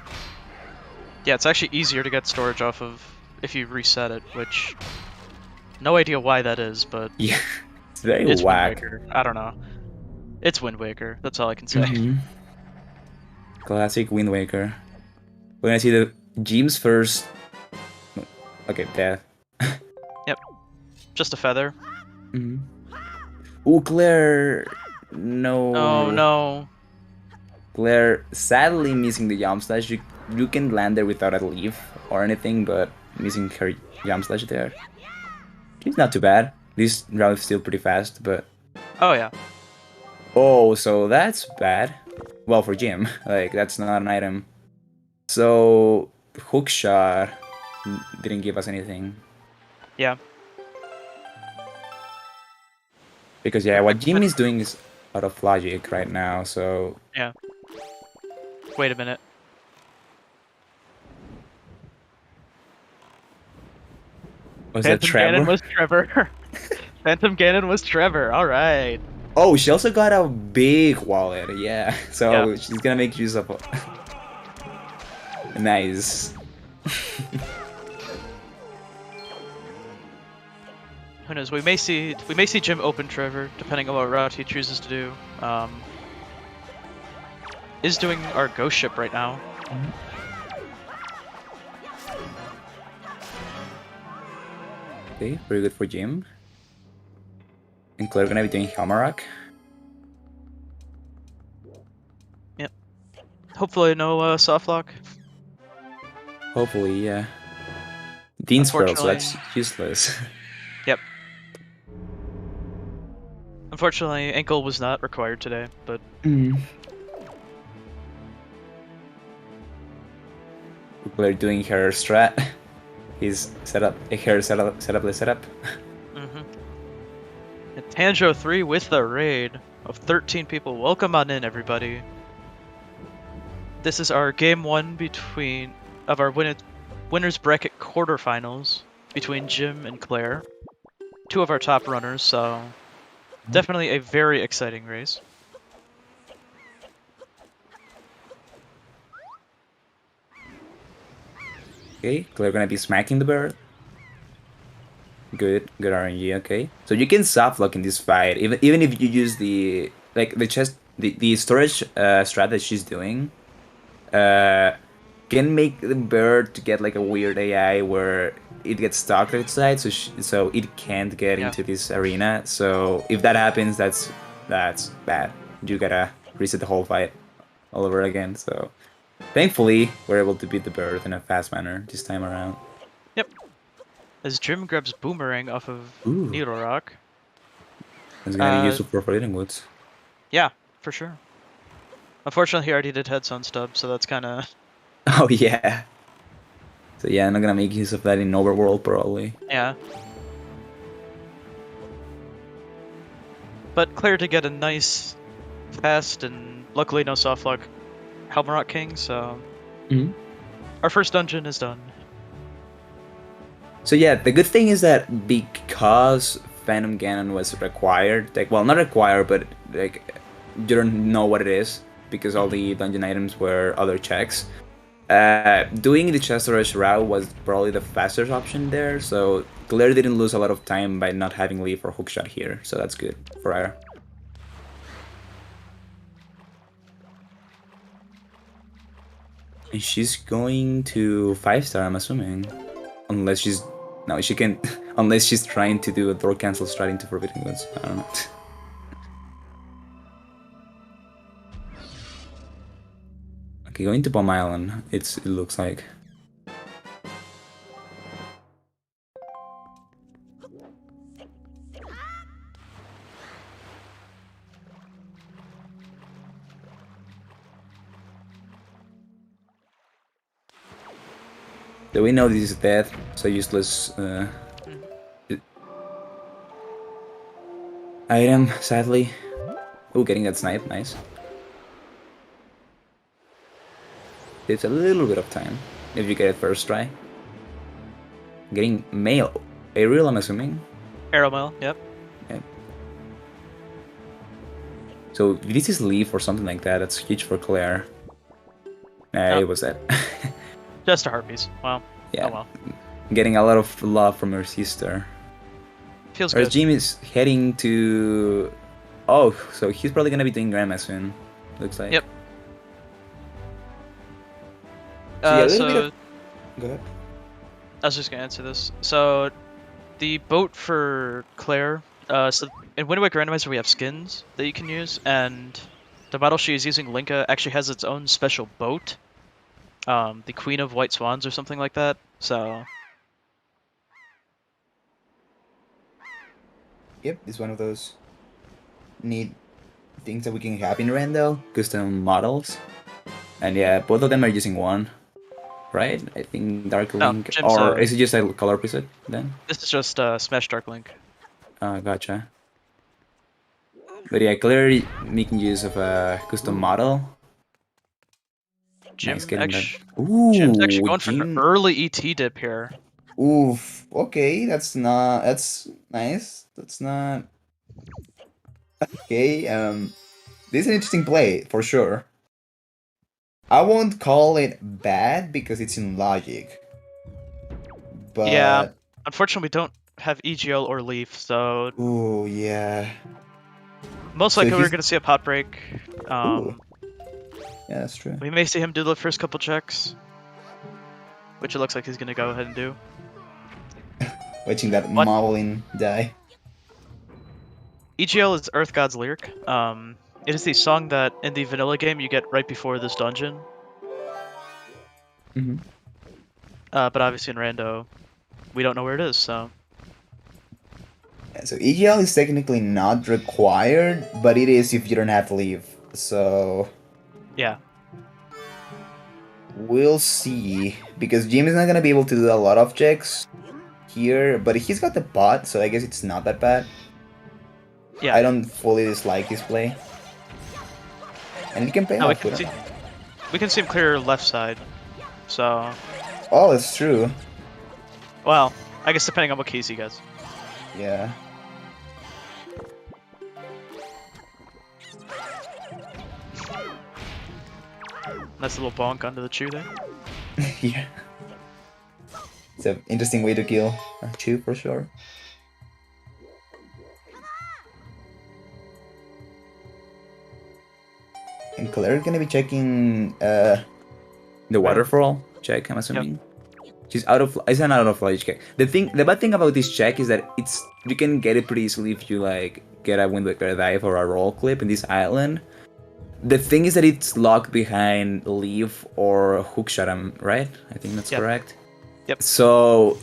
Speaker 2: Yeah, it's actually easier to get storage off of if you reset it, which... No idea why that is, but...
Speaker 3: Yeah, it's very whack.
Speaker 2: Wind Waker. I don't know. It's Wind Waker, that's all I can say.
Speaker 3: Classic Wind Waker. We're gonna see the Jim's first... Okay, death.
Speaker 2: Yep. Just a feather.
Speaker 3: Ooh, Claire... No.
Speaker 2: Oh, no.
Speaker 3: Claire sadly missing the jump slash. You can land there without a leaf or anything, but missing her jump slash there. It's not too bad. This route is still pretty fast, but...
Speaker 2: Oh, yeah.
Speaker 3: Oh, so that's bad. Well, for Jim. Like, that's not an item. So, hookshot didn't give us anything.
Speaker 2: Yeah.
Speaker 3: Because, yeah, what Jim is doing is out of logic right now, so...
Speaker 2: Yeah. Wait a minute.
Speaker 3: Was that Trevor?
Speaker 2: Ganon was Trevor. Phantom Ganon was Trevor, alright.
Speaker 3: Oh, she also got a big wallet, yeah. So she's gonna make use of it. Nice.
Speaker 2: Who knows? We may see Jim open Trevor, depending on what route he chooses to do. Is doing our ghost ship right now.
Speaker 3: Okay, very good for Jim. And Claire gonna be doing Helmarak.
Speaker 2: Yep. Hopefully no soft lock.
Speaker 3: Hopefully, yeah. Dean Spell, so that's useless.
Speaker 2: Yep. Unfortunately, ankle was not required today, but...
Speaker 3: Claire doing her strat. He's set up the setup.
Speaker 2: And Tanjo 3 with the raid of 13 people. Welcome on in, everybody. This is our game 1 of our winners bracket quarterfinals between Jim and Claire. two of our top runners, so definitely a very exciting race.
Speaker 3: Okay, Claire gonna be smacking the bird. Good RNG. Okay, so you can soft lock in this fight, even if you use the the storage strat that she's doing. Can make the bird to get like a weird AI where it gets stuck outside, so it can't get into this arena. So if that happens, that's bad. You gotta reset the whole fight all over again. So thankfully, we're able to beat the bird in a fast manner this time around.
Speaker 2: Yep. As Jim grabs Boomerang off of Needle Rock.
Speaker 3: It's gonna be useful for Forbidden Woods.
Speaker 2: Yeah, for sure. Unfortunately, he already did Headstone Stub, so that's kind of...
Speaker 3: Oh, yeah. So yeah, I'm not gonna make use of that in Overworld, probably.
Speaker 2: Yeah. But Claire did get a nice, fast, and luckily no soft lock Halmarock King, so... Our first dungeon is done.
Speaker 3: So yeah, the good thing is that because Phantom Ganon was required, like, well, not required, but like, you don't know what it is, because all the dungeon items were other checks. Doing the chest rush route was probably the fastest option there, so Claire didn't lose a lot of time by not having leaf or hookshot here, so that's good for her. And she's going to 5-star, I'm assuming. Unless she's... No, she can... Unless she's trying to do a door cancel strat into Forbidden Woods. I don't know. Okay, going to Bomb Island, it looks like. So we know this is dead, so useless item, sadly. Oh, getting that snipe, nice. It's a little bit of time if you get it first try. Getting mail. Aerial, I'm assuming?
Speaker 2: Arrow mail, yep.
Speaker 3: Yep. So if this is Leaf or something like that, that's huge for Claire. Nah, it was that.
Speaker 2: Just a Harpies. Wow.
Speaker 3: Yeah.
Speaker 2: Oh well.
Speaker 3: Getting a lot of love from her sister.
Speaker 2: Feels
Speaker 3: Our
Speaker 2: good.
Speaker 3: Jim is heading to... Oh, so he's probably gonna be doing Grandma soon. Looks like.
Speaker 2: Yep.
Speaker 3: So, yeah, a little bit of... Go ahead.
Speaker 2: I was just gonna answer this. So, the boat for Claire. So in Wind Waker Randomizer we have skins that you can use, and the model she is using, Linka, actually has its own special boat. The Queen of White Swans or something like that. So.
Speaker 3: Yep, it's one of those neat things that we can have in Rando, custom models. And yeah, both of them are using one, right? I think Dark Link, or is it just a color preset then?
Speaker 2: This is just Smash Dark Link.
Speaker 3: Gotcha. But yeah, clearly making use of a custom model.
Speaker 2: Jim's
Speaker 3: nice,
Speaker 2: actually going for an early ET dip here.
Speaker 3: Oof. Okay, that's nice. That's not. Okay. This is an interesting play for sure. I won't call it bad because it's in logic. But
Speaker 2: yeah, unfortunately, we don't have EGL or Leaf, so.
Speaker 3: Ooh, yeah.
Speaker 2: Most likely, we're gonna see a pot break.
Speaker 3: Yeah, that's true.
Speaker 2: We may see him do the first couple checks, which it looks like he's gonna go ahead and do.
Speaker 3: Watching that modeling die.
Speaker 2: EGL is Earth God's Lyric. It is the song that in the vanilla game you get right before this dungeon. But obviously in Rando, we don't know where it is, so.
Speaker 3: Yeah, so EGL is technically not required, but it is if you don't have to leave. So.
Speaker 2: Yeah.
Speaker 3: We'll see, because Jim is not gonna be able to do a lot of checks here, but he's got the bot, so I guess it's not that bad.
Speaker 2: Yeah.
Speaker 3: I don't fully dislike this play. And he can pay off.
Speaker 2: We can see him clear left side, so...
Speaker 3: Oh, that's true.
Speaker 2: Well, I guess depending on what keys he gets.
Speaker 3: Yeah.
Speaker 2: Nice little bonk onto the chew there.
Speaker 3: Yeah. It's an interesting way to kill a chew for sure. And Claire's gonna be checking the waterfall check, I'm assuming. Yep. She's it's an out of logic check. The bad thing about this check is that you can get it pretty easily if you like get a Wind Waker dive or a roll clip in this island. The thing is that it's locked behind leaf or hookshot, right? I think that's correct.
Speaker 2: Yep.
Speaker 3: So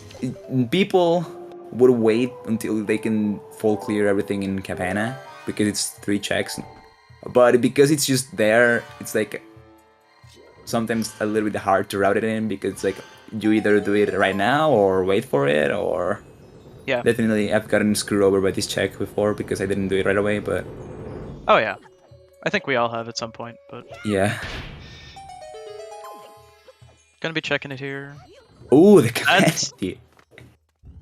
Speaker 3: people would wait until they can full clear everything in Cabana because it's 3 checks. But because it's just there, it's like sometimes a little bit hard to route it in because it's like you either do it right now or wait for it or...
Speaker 2: Yeah.
Speaker 3: Definitely I've gotten screwed over by this check before because I didn't do it right away, but...
Speaker 2: Oh yeah. I think we all have at some point, but...
Speaker 3: Yeah.
Speaker 2: Gonna be checking it here.
Speaker 3: Ooh, the command.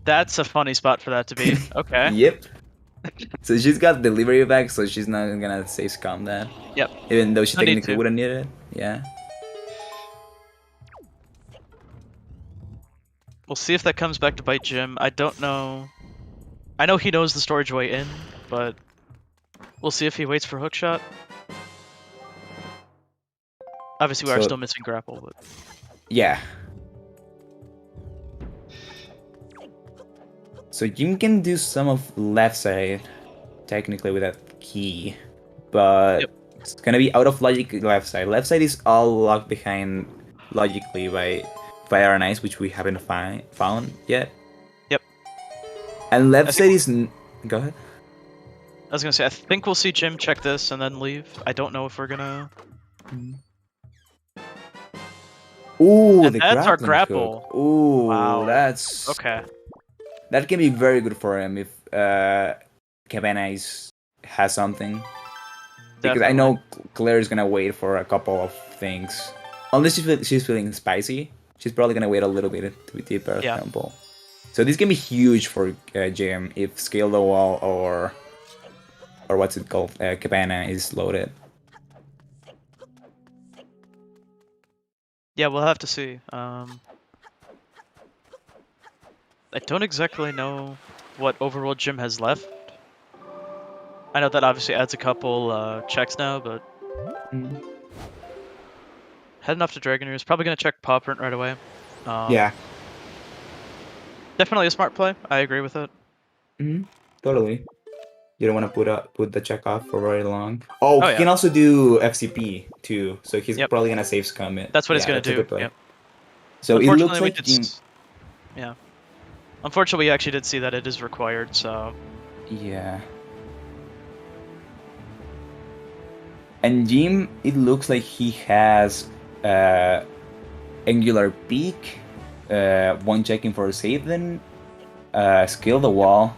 Speaker 2: That's a funny spot for that to be. Okay.
Speaker 3: Yep. So she's got delivery back, so she's not gonna save scum that.
Speaker 2: Yep.
Speaker 3: Even though she technically wouldn't need it. Yeah.
Speaker 2: We'll see if that comes back to bite Jim. I don't know. I know he knows the storage way in, but we'll see if he waits for hookshot. Obviously, we are still missing grapple, but...
Speaker 3: Yeah. So Jim can do some of left side, technically with that key, but it's gonna be out of logic left side. Left side is all locked behind logically by Fire and Ice, which we haven't found yet.
Speaker 2: Yep.
Speaker 3: And left side is... Go ahead.
Speaker 2: I was gonna say, I think we'll see Jim check this and then leave. I don't know if we're gonna...
Speaker 3: Ooh,
Speaker 2: that's our grapple.
Speaker 3: Hook. Ooh,
Speaker 2: wow.
Speaker 3: That's...
Speaker 2: Okay.
Speaker 3: That can be very good for him if Cabana has something. Because I know Claire is gonna wait for a couple of things. Unless she's feeling spicy, she's probably gonna wait a little bit to be deeper temple. So this can be huge for Jim if Scale the Wall or what's it called, Cabana is loaded.
Speaker 2: Yeah, we'll have to see. I don't exactly know what overworld Jim has left. I know that obviously adds a couple checks now, but... Heading off to Dragoneers. Probably going to check Paw Print right away.
Speaker 3: Yeah.
Speaker 2: Definitely a smart play. I agree with it.
Speaker 3: Totally. You don't want to put the check off for very long. Oh, he can also do FCP too, so he's probably going to save scum it.
Speaker 2: That's what he's going to do. Yep.
Speaker 3: So it looks like...
Speaker 2: Yeah. Unfortunately, we actually did see that it is required, so...
Speaker 3: Yeah. And Jim, it looks like he has Angular Peak, one checking for Satan, Scale the Wall,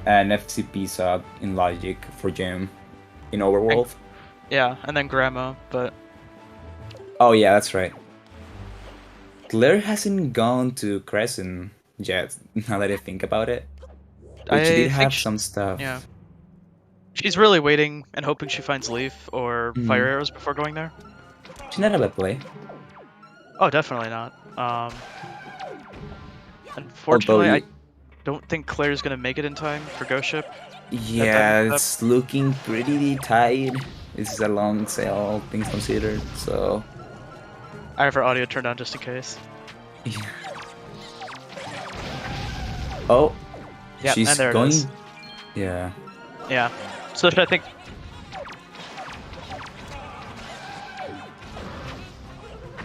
Speaker 3: and FCP sub in Logic for Jim in Overworld.
Speaker 2: Yeah, and then Grandma, but...
Speaker 3: Oh yeah, that's right. Claire hasn't gone to Crescent yet, now that I think about it. But she did have some stuff.
Speaker 2: Yeah. She's really waiting and hoping she finds Leaf or Fire Arrows before going there.
Speaker 3: She's not a bad play.
Speaker 2: Oh, definitely not. Unfortunately, I don't think Claire's going to make it in time for Ghost Ship.
Speaker 3: Yeah, it's looking pretty tight. This is a long sail, all things considered, so...
Speaker 2: I have her audio turned on just in case.
Speaker 3: Yeah. Oh,
Speaker 2: yeah,
Speaker 3: she's
Speaker 2: and there
Speaker 3: going...
Speaker 2: It is.
Speaker 3: Yeah.
Speaker 2: Yeah. So I think...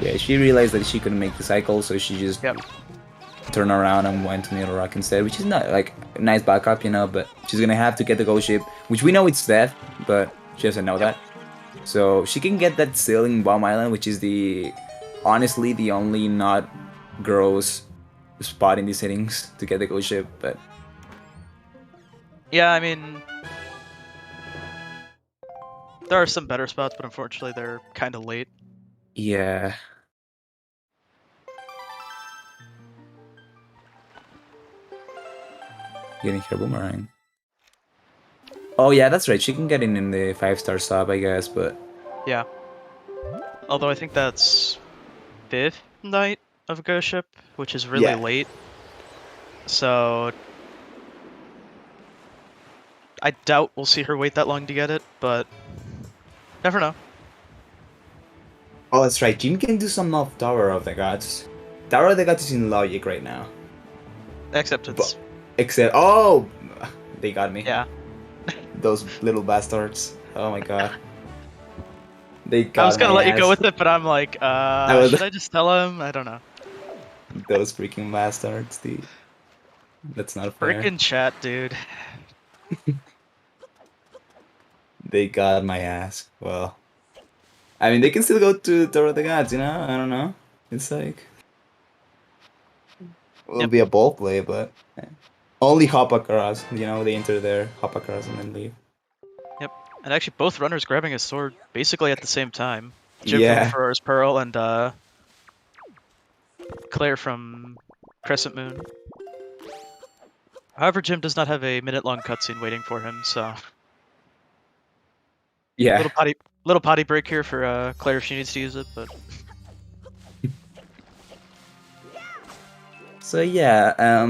Speaker 3: Yeah, she realized that she couldn't make the cycle, so she just turned around and went to Needle Rock instead, which is not, like, a nice backup, you know, but she's gonna have to get the Ghost Ship, which we know it's dead, but she doesn't know that. So she can get that Sailing Bomb Island, which is honestly the only not gross spot in these settings to get the Ghost Ship, but...
Speaker 2: Yeah, I mean... There are some better spots, but unfortunately they're kind of late.
Speaker 3: Yeah. getting her boomerang. Oh yeah, that's right. She can get in the 5-star sub, I guess, but
Speaker 2: yeah. Although I think that's 5th night of Ghost Ship, which is really late. So I doubt we'll see her wait that long to get it, but never know.
Speaker 3: oh, that's right. Jim can do some of Tower of the Gods. Tower of the Gods is in logic right now.
Speaker 2: Except it's...
Speaker 3: Except, oh! They got me.
Speaker 2: Yeah.
Speaker 3: Those little bastards. Oh my god. They got
Speaker 2: I was gonna
Speaker 3: my
Speaker 2: let you go
Speaker 3: ass.
Speaker 2: with it, but I'm like, should I just tell him? I don't know.
Speaker 3: Those freaking bastards, dude. That's not fair.
Speaker 2: Frickin' chat, dude.
Speaker 3: They got my ass. Well, I mean, they can still go to Tower of the Gods, you know? I don't know. It's like... It'll be a ball play, but... Only hop across, you know? They enter there, hop across, and then leave.
Speaker 2: Yep. And actually, both runners grabbing a sword basically at the same time. Jim from
Speaker 3: Yeah.
Speaker 2: Ferrar's Pearl and Claire from Crescent Moon. However, Jim does not have a minute-long cutscene waiting for him, so...
Speaker 3: Yeah.
Speaker 2: Little potty break here for Claire if she needs to use it, but...
Speaker 3: So yeah,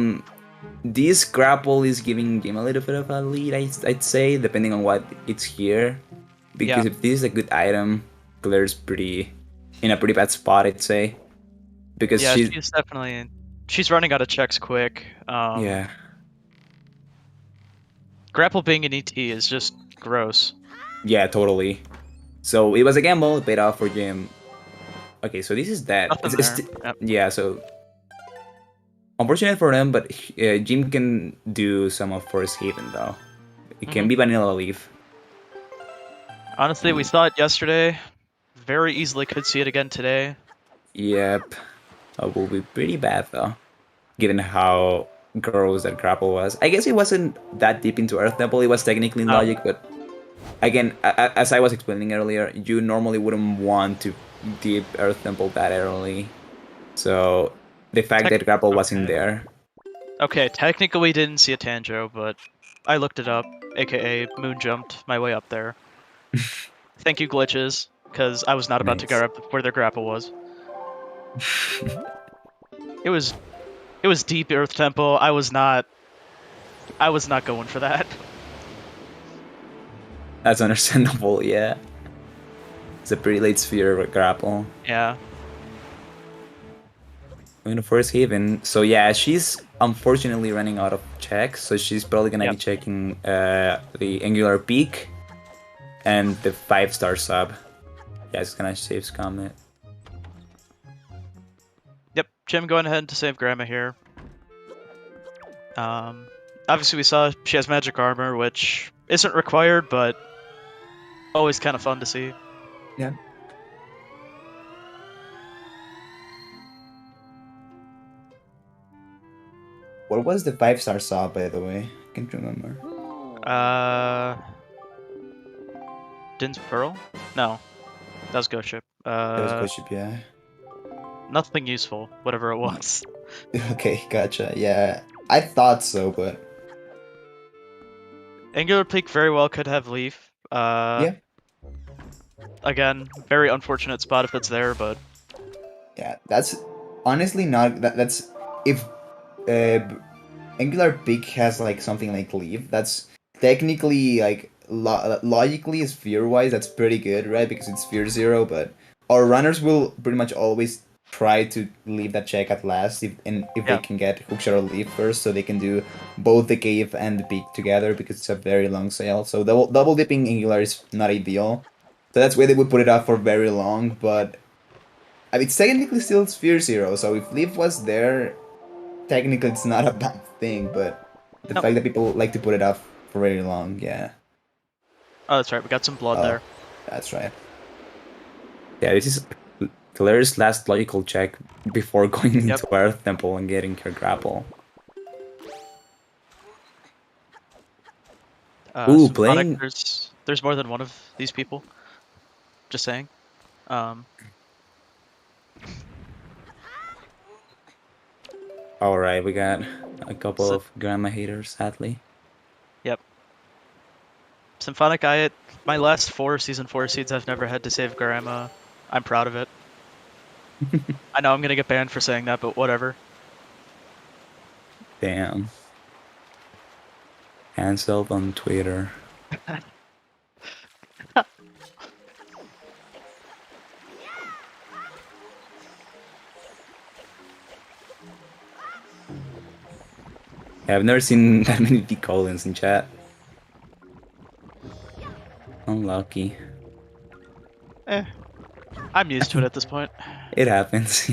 Speaker 3: this grapple is giving Jim a little bit of a lead, I'd say, depending on what it's here. Because if this is a good item, Claire's in a pretty bad spot, I'd say. Because
Speaker 2: she's definitely... She's running out of checks quick.
Speaker 3: Yeah.
Speaker 2: Grapple being an ET is just gross.
Speaker 3: Yeah, totally. So it was a gamble, it paid off for Jim. Okay, so this is dead. Yeah, so... Unfortunate for them, but Jim can do some of Forest Haven, though. It can be Vanilla Leaf.
Speaker 2: Honestly, we saw it yesterday. Very easily could see it again today.
Speaker 3: Yep. It will be pretty bad, though. Given how gross that grapple was. I guess it wasn't that deep into Earth Temple. It was technically in logic, but... Again, as I was explaining earlier, you normally wouldn't want to deep Earth Temple that early. So... The fact that grapple wasn't there.
Speaker 2: Okay, technically we didn't see a Tanjo, but I looked it up, aka moon jumped my way up there. Thank you, glitches, because I was not about to grab where their grapple was. It was deep Earth Temple. I was not going for that.
Speaker 3: That's understandable, yeah. It's a pretty late sphere grapple.
Speaker 2: Yeah.
Speaker 3: In the Forest Haven. So yeah, she's unfortunately running out of checks, so she's probably gonna be checking the Angular Peak and the 5-star sub. Yeah, it's gonna save Comet.
Speaker 2: Yep, Jim going ahead to save Grandma here. Obviously we saw she has magic armor, which isn't required, but always kind of fun to see.
Speaker 3: Yeah. What was the 5-star sub, by the way? I can't remember.
Speaker 2: Din's Pearl? No. That was Ghost Ship.
Speaker 3: That was Ghost Ship, yeah.
Speaker 2: Nothing useful, whatever it was.
Speaker 3: Okay, gotcha. Yeah, I thought so, but...
Speaker 2: Angular Peak very well could have Leaf.
Speaker 3: Yeah.
Speaker 2: Again, very unfortunate spot if it's there, but...
Speaker 3: Yeah, that's honestly not... That's... If... Angular Peak has like something like Leaf, that's technically like logically sphere-wise that's pretty good, right? Because it's sphere 0, but our runners will pretty much always try to leave that check at last if they can get Hookshot or Leaf first, so they can do both the cave and the peak together because it's a very long sail. So double dipping Angular is not ideal. So that's why they would put it out for very long, but I mean, it's technically still sphere 0, so if Leaf was there, technically it's not a bad thing, but the fact that people like to put it off for very long, yeah.
Speaker 2: Oh, that's right, we got some blood there.
Speaker 3: That's right. Yeah, this is Claire's last logical check before going into Earth Temple and getting her grapple. Ooh, playing...
Speaker 2: There's more than one of these people. Just saying.
Speaker 3: All right, we got a couple of grandma haters, sadly.
Speaker 2: Yep. Symphonic, my last 4 Season 4 seeds, I've never had to save grandma. I'm proud of it. I know I'm gonna get banned for saying that, but whatever.
Speaker 3: Damn. Cancelled on Twitter. Yeah, I've never seen that many D Collins in chat. Unlucky.
Speaker 2: I'm used to it at this point.
Speaker 3: It happens.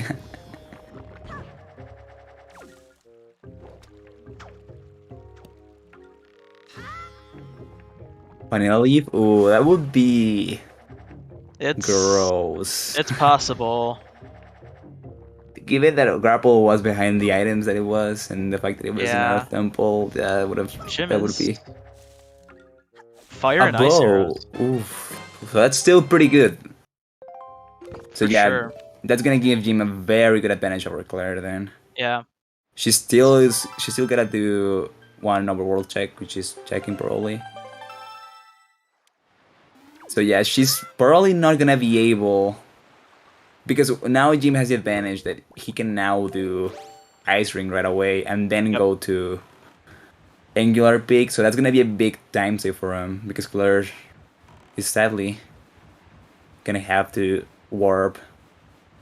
Speaker 3: Vanilla leaf? Ooh, that would be gross.
Speaker 2: It's possible.
Speaker 3: Given that Grapple was behind the items that it was, and the fact that it was an
Speaker 2: Yeah.
Speaker 3: Earth Temple, that would be
Speaker 2: fire
Speaker 3: a
Speaker 2: and ice
Speaker 3: bow.
Speaker 2: arrows.
Speaker 3: Oof. So that's still pretty good. So
Speaker 2: For
Speaker 3: yeah,
Speaker 2: sure.
Speaker 3: that's gonna give Jim a very good advantage over Claire then.
Speaker 2: Yeah.
Speaker 3: She still gotta do one overworld check, which is checking probably. So yeah, she's probably not gonna be able, because now Jim has the advantage that he can now do Ice Ring right away and then go to Angular Peak. So that's gonna be a big time save for him, because Claire is sadly gonna have to warp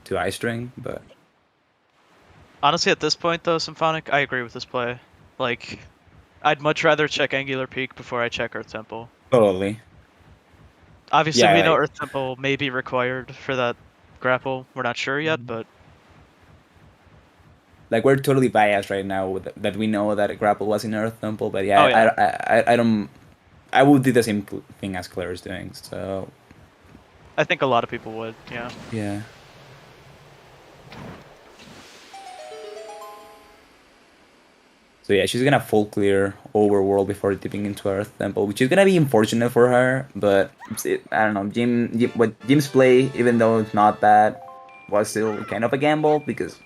Speaker 3: to Ice Ring. But
Speaker 2: honestly, at this point though, Symphonic, I agree with this play. Like, I'd much rather check Angular Peak before I check Earth Temple.
Speaker 3: totally.
Speaker 2: Obviously,
Speaker 3: Yeah,
Speaker 2: we know Earth Temple may be required for that grapple. We're not sure yet, but
Speaker 3: like, we're totally biased right now with that we know that grapple was in Earth Temple. But yeah, I don't. I would do the same thing as Claire is doing. So
Speaker 2: I think a lot of people would. Yeah.
Speaker 3: Yeah. So yeah, she's gonna full clear overworld before dipping into Earth Temple, which is gonna be unfortunate for her. But I don't know, Jim's play, even though it's not bad, was still kind of a gamble, because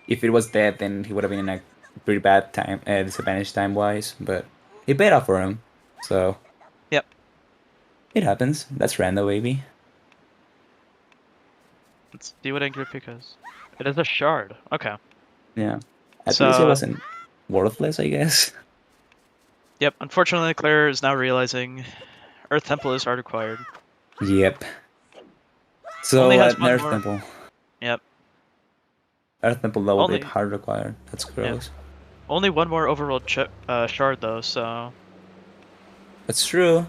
Speaker 3: if it was dead, then he would have been in a pretty bad time, disadvantage time wise. But it paid off for him, so
Speaker 2: yep,
Speaker 3: it happens. That's random, baby.
Speaker 2: Let's see what Angry Peak is. It is a shard. Okay.
Speaker 3: Yeah, at least it wasn't worthless, I guess.
Speaker 2: Yep, unfortunately Claire is now realizing Earth Temple is hard required.
Speaker 3: Yep. So
Speaker 2: only has
Speaker 3: Earth Temple.
Speaker 2: Yep.
Speaker 3: Earth Temple level bit hard required. That's gross.
Speaker 2: Yep. Only one more overworld shard though, so...
Speaker 3: That's true.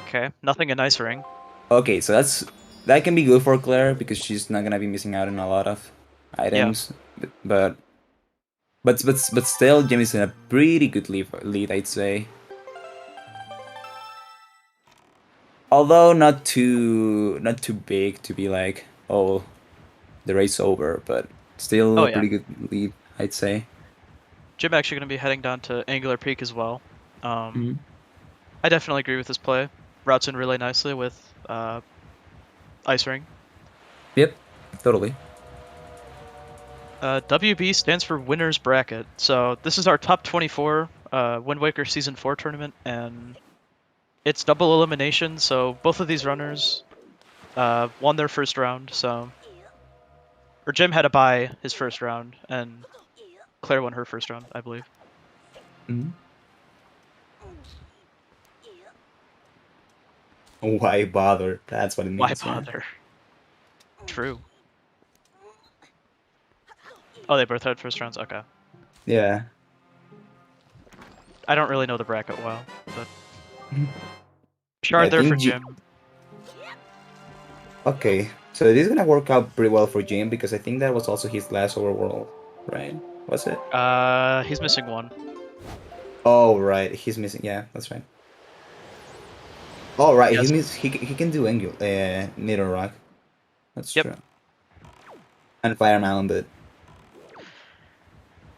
Speaker 2: Okay, nothing in Ice Ring.
Speaker 3: Okay, so that can be good for Claire, because she's not gonna be missing out on a lot of items. Yeah. But still, Jim is in a pretty good lead, I'd say. Although not too big to be like, oh, the race over, but still a pretty good lead, I'd say.
Speaker 2: Jim actually going to be heading down to Angular Peak as well. I definitely agree with this play. Routes in really nicely with Ice Ring.
Speaker 3: Yep, totally.
Speaker 2: WB stands for Winner's Bracket. So this is our top 24 Wind Waker Season 4 tournament, and it's double elimination, so both of these runners won their first round, so... Or Jim had to buy his first round, and Claire won her first round, I believe.
Speaker 3: Why bother? That's what it means.
Speaker 2: Why bother? True. Oh, they both had first rounds? Okay.
Speaker 3: Yeah.
Speaker 2: I don't really know the bracket well, but... Shard there for Jim.
Speaker 3: Okay, so this is gonna work out pretty well for Jim, because I think that was also his last overworld, right? Was it?
Speaker 2: He's missing one.
Speaker 3: Oh, right, he's missing. Yeah, that's right. Oh, right, he can do Needle Rock. That's true. And Fire Mountain, but...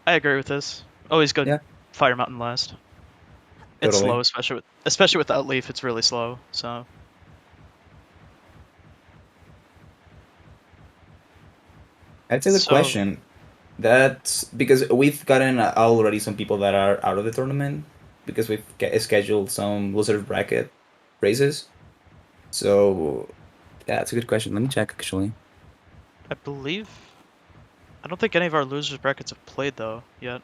Speaker 2: I agree with this. Always good Fire Mountain last. It's slow, especially without Leaf, it's really slow, so...
Speaker 3: That's a good question. That's because we've gotten already some people that are out of the tournament because we've scheduled some loser bracket races. So yeah, that's a good question. Let me check actually.
Speaker 2: I don't think any of our losers brackets have played though yet.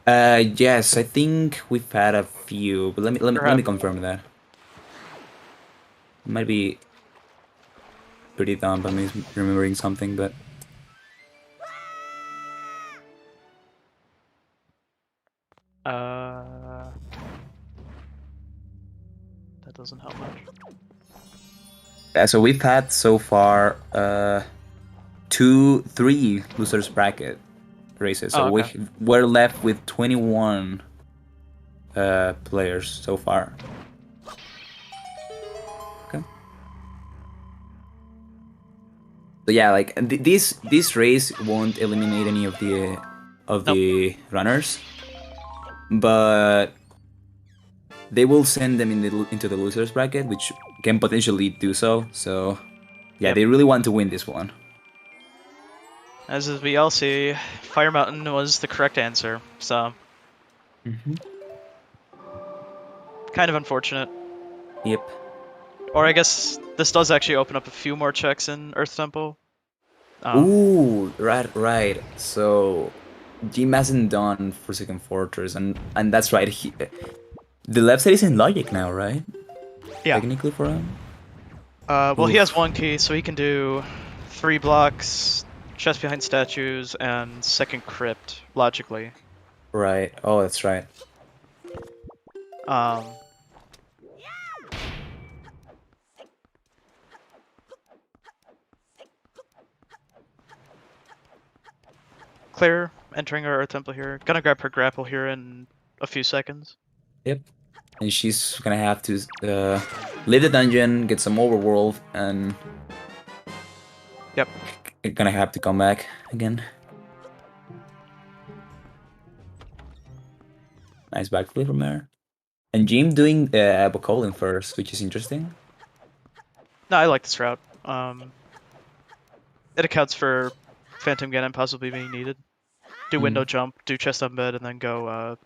Speaker 3: Yes, I think we've had a few, but let me confirm that. It might be pretty dumb by me remembering something, but
Speaker 2: that doesn't help much.
Speaker 3: yeah, so we've had so far 3 losers bracket races. So
Speaker 2: okay.
Speaker 3: we're left with 21 players so far. Okay. So yeah, like this race won't eliminate any of the runners, but they will send them into the losers bracket, which can potentially do so. So yeah, they really want to win this one.
Speaker 2: As we all see, Fire Mountain was the correct answer, so kind of unfortunate.
Speaker 3: Yep.
Speaker 2: Or I guess this does actually open up a few more checks in Earth Temple.
Speaker 3: Ooh, right. So Jim hasn't done Forsaken Fortress, and that's right. The left side is in Logic now, right?
Speaker 2: Yeah.
Speaker 3: Technically for him.
Speaker 2: Well, he has 1 key, so he can do 3 blocks, chest behind statues, and second crypt, logically.
Speaker 3: Right. Oh, that's right.
Speaker 2: Claire entering our Earth Temple here. Gonna grab her grapple here in a few seconds.
Speaker 3: Yep. And she's gonna have to leave the dungeon, get some overworld, and
Speaker 2: yep,
Speaker 3: gonna have to come back again. Nice backflip from her. And Jim doing Bokolin first, which is interesting.
Speaker 2: No, I like this route. It accounts for Phantom Ganon possibly being needed. Do window jump, do chest on bed, and then go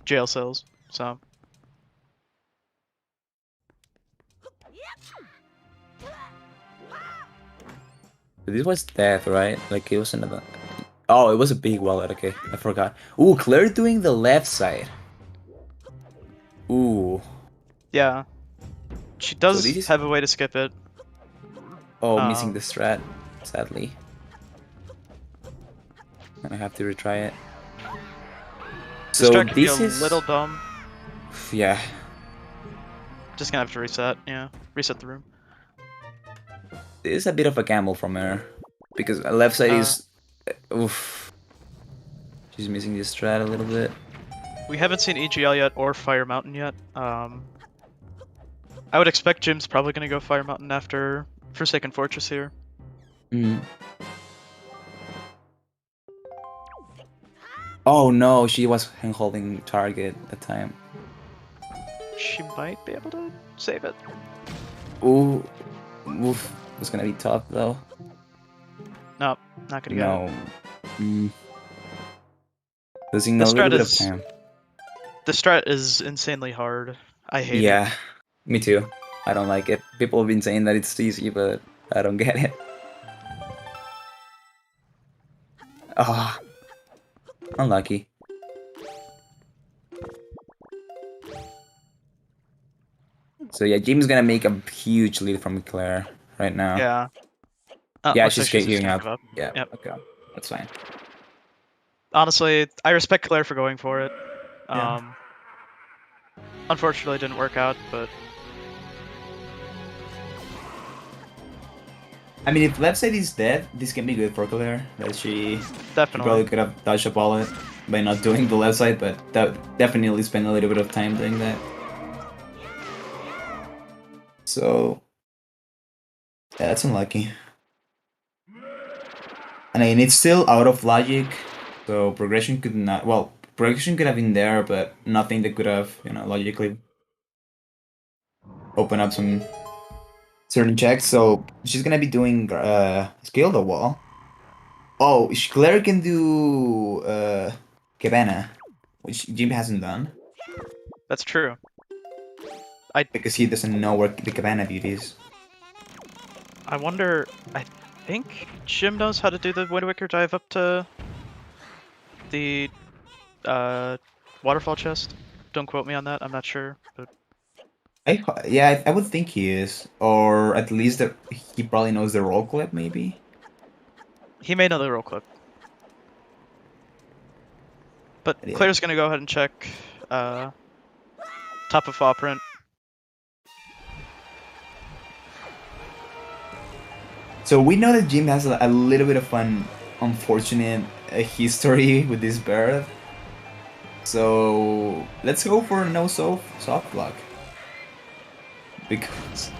Speaker 2: jail cells. So.
Speaker 3: This was death, right? Like it was another. Oh, it was a big wallet. Okay, I forgot. Ooh, Claire doing the left side. Ooh.
Speaker 2: Yeah. She does have a way to skip it.
Speaker 3: Oh, missing the strat, sadly. Gonna have to retry it.
Speaker 2: So this could be a little dumb.
Speaker 3: Yeah.
Speaker 2: Just gonna have to reset, yeah. Reset the room.
Speaker 3: This is a bit of a gamble from her. Because left side is... Oof. She's missing the strat a little bit.
Speaker 2: We haven't seen EGL yet or Fire Mountain yet. I would expect Jim's probably gonna go Fire Mountain after Forsaken Fortress here.
Speaker 3: Oh no, she was holding target at the time.
Speaker 2: She might be able to save it.
Speaker 3: Ooh. Oof. It's gonna be tough though.
Speaker 2: Nope, not gonna get it.
Speaker 3: Losing a little bit of time.
Speaker 2: The strat is insanely hard. I hate it.
Speaker 3: Yeah, me too. I don't like it. People have been saying that it's easy, but I don't get it. Ah, unlucky. So yeah, Jim's gonna make a huge lead from Claire right now.
Speaker 2: Yeah.
Speaker 3: Yeah, she's giving up. Yeah,
Speaker 2: yep.
Speaker 3: Okay, that's fine.
Speaker 2: Honestly, I respect Claire for going for it. Unfortunately, it didn't work out, but...
Speaker 3: I mean, if left side is dead, this can be good for Claire. That she probably could have dodged a bullet by not doing the left side, but that definitely spent a little bit of time doing that. So yeah, that's unlucky. And I mean, it's still out of logic, so progression could not. Well, progression could have been there, but nothing that could have, logically open up some certain checks. So she's gonna be doing scale the wall. Oh, Claire can do Cabana, which Jim hasn't done.
Speaker 2: That's true.
Speaker 3: Because he doesn't know where the Cabana Butte is.
Speaker 2: I wonder. I think Jim knows how to do the Wind Waker dive up to the waterfall chest. Don't quote me on that. I'm not sure, but
Speaker 3: I would think he is, or at least that he probably knows the roll clip, maybe.
Speaker 2: he may know the roll clip. But
Speaker 3: Yeah.
Speaker 2: Claire's gonna go ahead and check top of fall print.
Speaker 3: So we know that Jim has a little bit of an unfortunate history with this bird. So let's go for no soft block. Because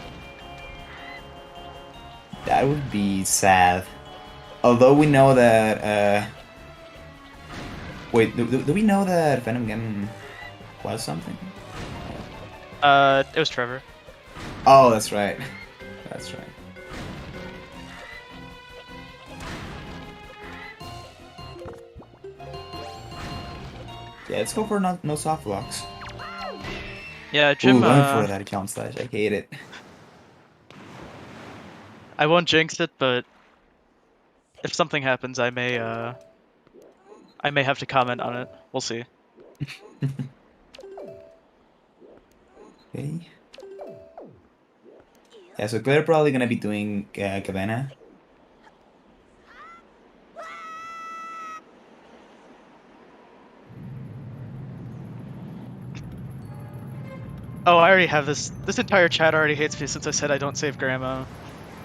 Speaker 3: that would be sad. Although we know that wait, do we know that Venom Gun was something?
Speaker 2: It was Trevor.
Speaker 3: Oh, that's right. That's right. Yeah, let's go for no soft blocks.
Speaker 2: Yeah, Jim.
Speaker 3: Ooh, going for that account slash. I hate it.
Speaker 2: I won't jinx it, but if something happens, I may have to comment on it. We'll see.
Speaker 3: Okay. Yeah, so Claire probably gonna be doing Cabana.
Speaker 2: Oh, I already have this. This entire chat already hates me since I said I don't save Grandma.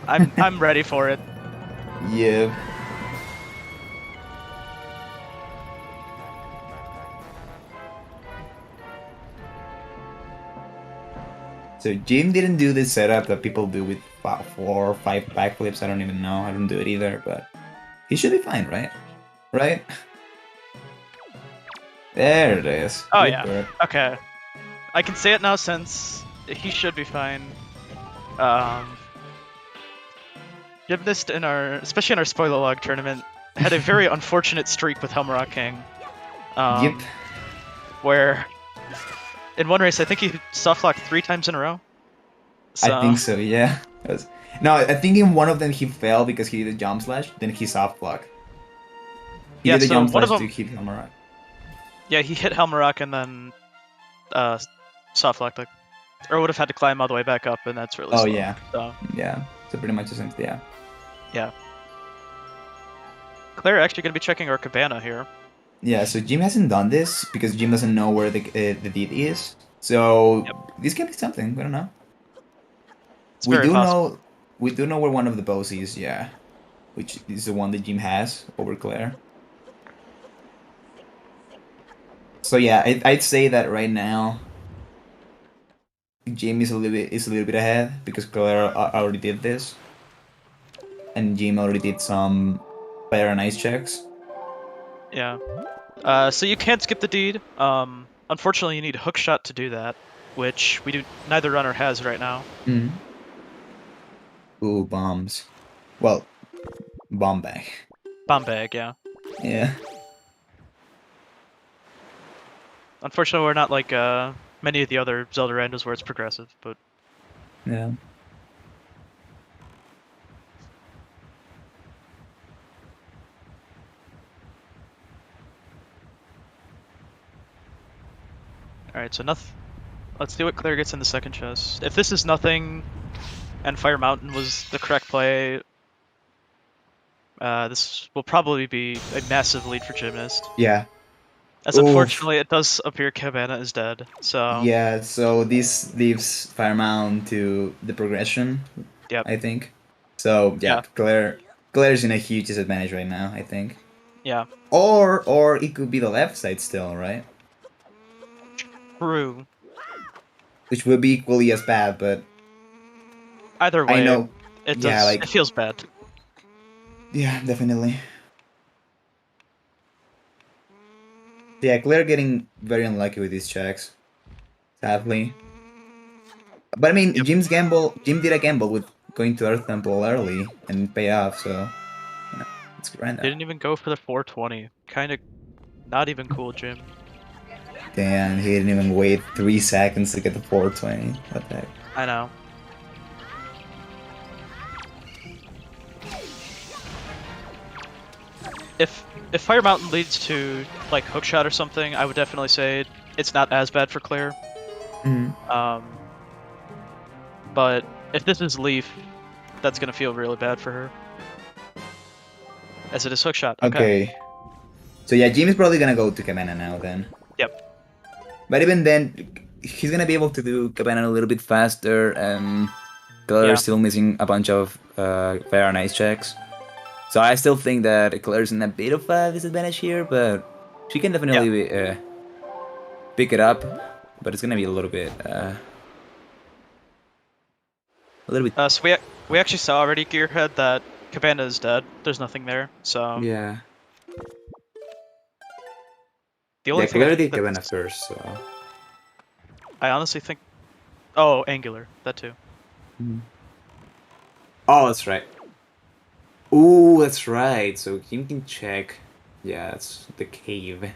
Speaker 2: I'm ready for it.
Speaker 3: Yeah. So Jim didn't do this setup that people do with 4 or 5 backflips. I don't even know. I don't do it either, but he should be fine, right? Right? There it is.
Speaker 2: Oh
Speaker 3: Good
Speaker 2: yeah.
Speaker 3: bird.
Speaker 2: Okay. I can say it now since he should be fine. Gymnast especially in our spoiler log tournament, had a very unfortunate streak with Helmrock King.
Speaker 3: Yep.
Speaker 2: Where in one race I think he softlocked 3 times in a row. So,
Speaker 3: I think so, yeah. No, I think in one of them he fell because he did a jump slash, then he soft block. He did a jump
Speaker 2: one of
Speaker 3: slash
Speaker 2: them,
Speaker 3: to hit Helmrock.
Speaker 2: Yeah, he hit Helmrock and then softlocked, or would have had to climb all the way back up, and that's really slow.
Speaker 3: Yeah.
Speaker 2: So.
Speaker 3: Yeah. So pretty much the same, yeah.
Speaker 2: Yeah. Claire actually going to be checking our Cabana here.
Speaker 3: Yeah, so Jim hasn't done this because Jim doesn't know where the deed is. So this can be something. We don't know.
Speaker 2: It's very possible.
Speaker 3: We do know where one of the bows is. Yeah, which is the one that Jim has over Claire. So yeah, I'd say that right now, Jim is a little bit ahead because Claire already did this, and Jim already did some fire and ice checks.
Speaker 2: Yeah. So you can't skip the deed. Unfortunately, you need hook shot to do that, which neither runner has right now.
Speaker 3: Mm. Ooh, bombs. Well, bomb bag.
Speaker 2: Bomb bag, yeah.
Speaker 3: Yeah.
Speaker 2: Unfortunately, we're not like many of the other Zelda randos where it's progressive, but
Speaker 3: yeah.
Speaker 2: Alright, so let's see what Claire gets in the second chest. If this is nothing, and Fire Mountain was the correct play, this will probably be a massive lead for Gymnast.
Speaker 3: Yeah.
Speaker 2: As unfortunately, it does appear Cabana is dead, so...
Speaker 3: Yeah, so this leaves Fire Mountain to the progression, I think. So, yeah. Claire's in a huge disadvantage right now, I think.
Speaker 2: Yeah.
Speaker 3: Or it could be the left side still, right?
Speaker 2: True.
Speaker 3: Which would be equally as bad, but...
Speaker 2: Either way,
Speaker 3: I know.
Speaker 2: It feels bad.
Speaker 3: Yeah, definitely. Yeah, Claire getting very unlucky with these checks. Sadly. But I mean,
Speaker 2: Yep.
Speaker 3: Jim did a gamble with going to Earth Temple early and pay off, so it's random.
Speaker 2: Didn't even go for the 420. Kind of not even cool, Jim.
Speaker 3: Damn, he didn't even wait 3 seconds to get the 420. What the heck?
Speaker 2: I know. If Fire Mountain leads to like hookshot or something, I would definitely say it's not as bad for Claire. But if this is Leaf, that's gonna feel really bad for her. As it is hookshot. Okay.
Speaker 3: So yeah, Jim is probably gonna go to Cabana now then.
Speaker 2: Yep.
Speaker 3: But even then, he's gonna be able to do Cabana a little bit faster, and Claire's still missing a bunch of fire and ice checks. So I still think that Claire's in a bit of a disadvantage here, but she can definitely pick it up. But it's gonna be a little bit.
Speaker 2: So we actually saw already, Gearhead, that Cabana is dead. There's nothing there. So
Speaker 3: yeah.
Speaker 2: The only thing
Speaker 3: Claire did Cabana first, so
Speaker 2: I honestly think. Oh, Angular, that too.
Speaker 3: Oh, that's right. Ooh, that's right. So Jim can check. Yeah, it's the cave.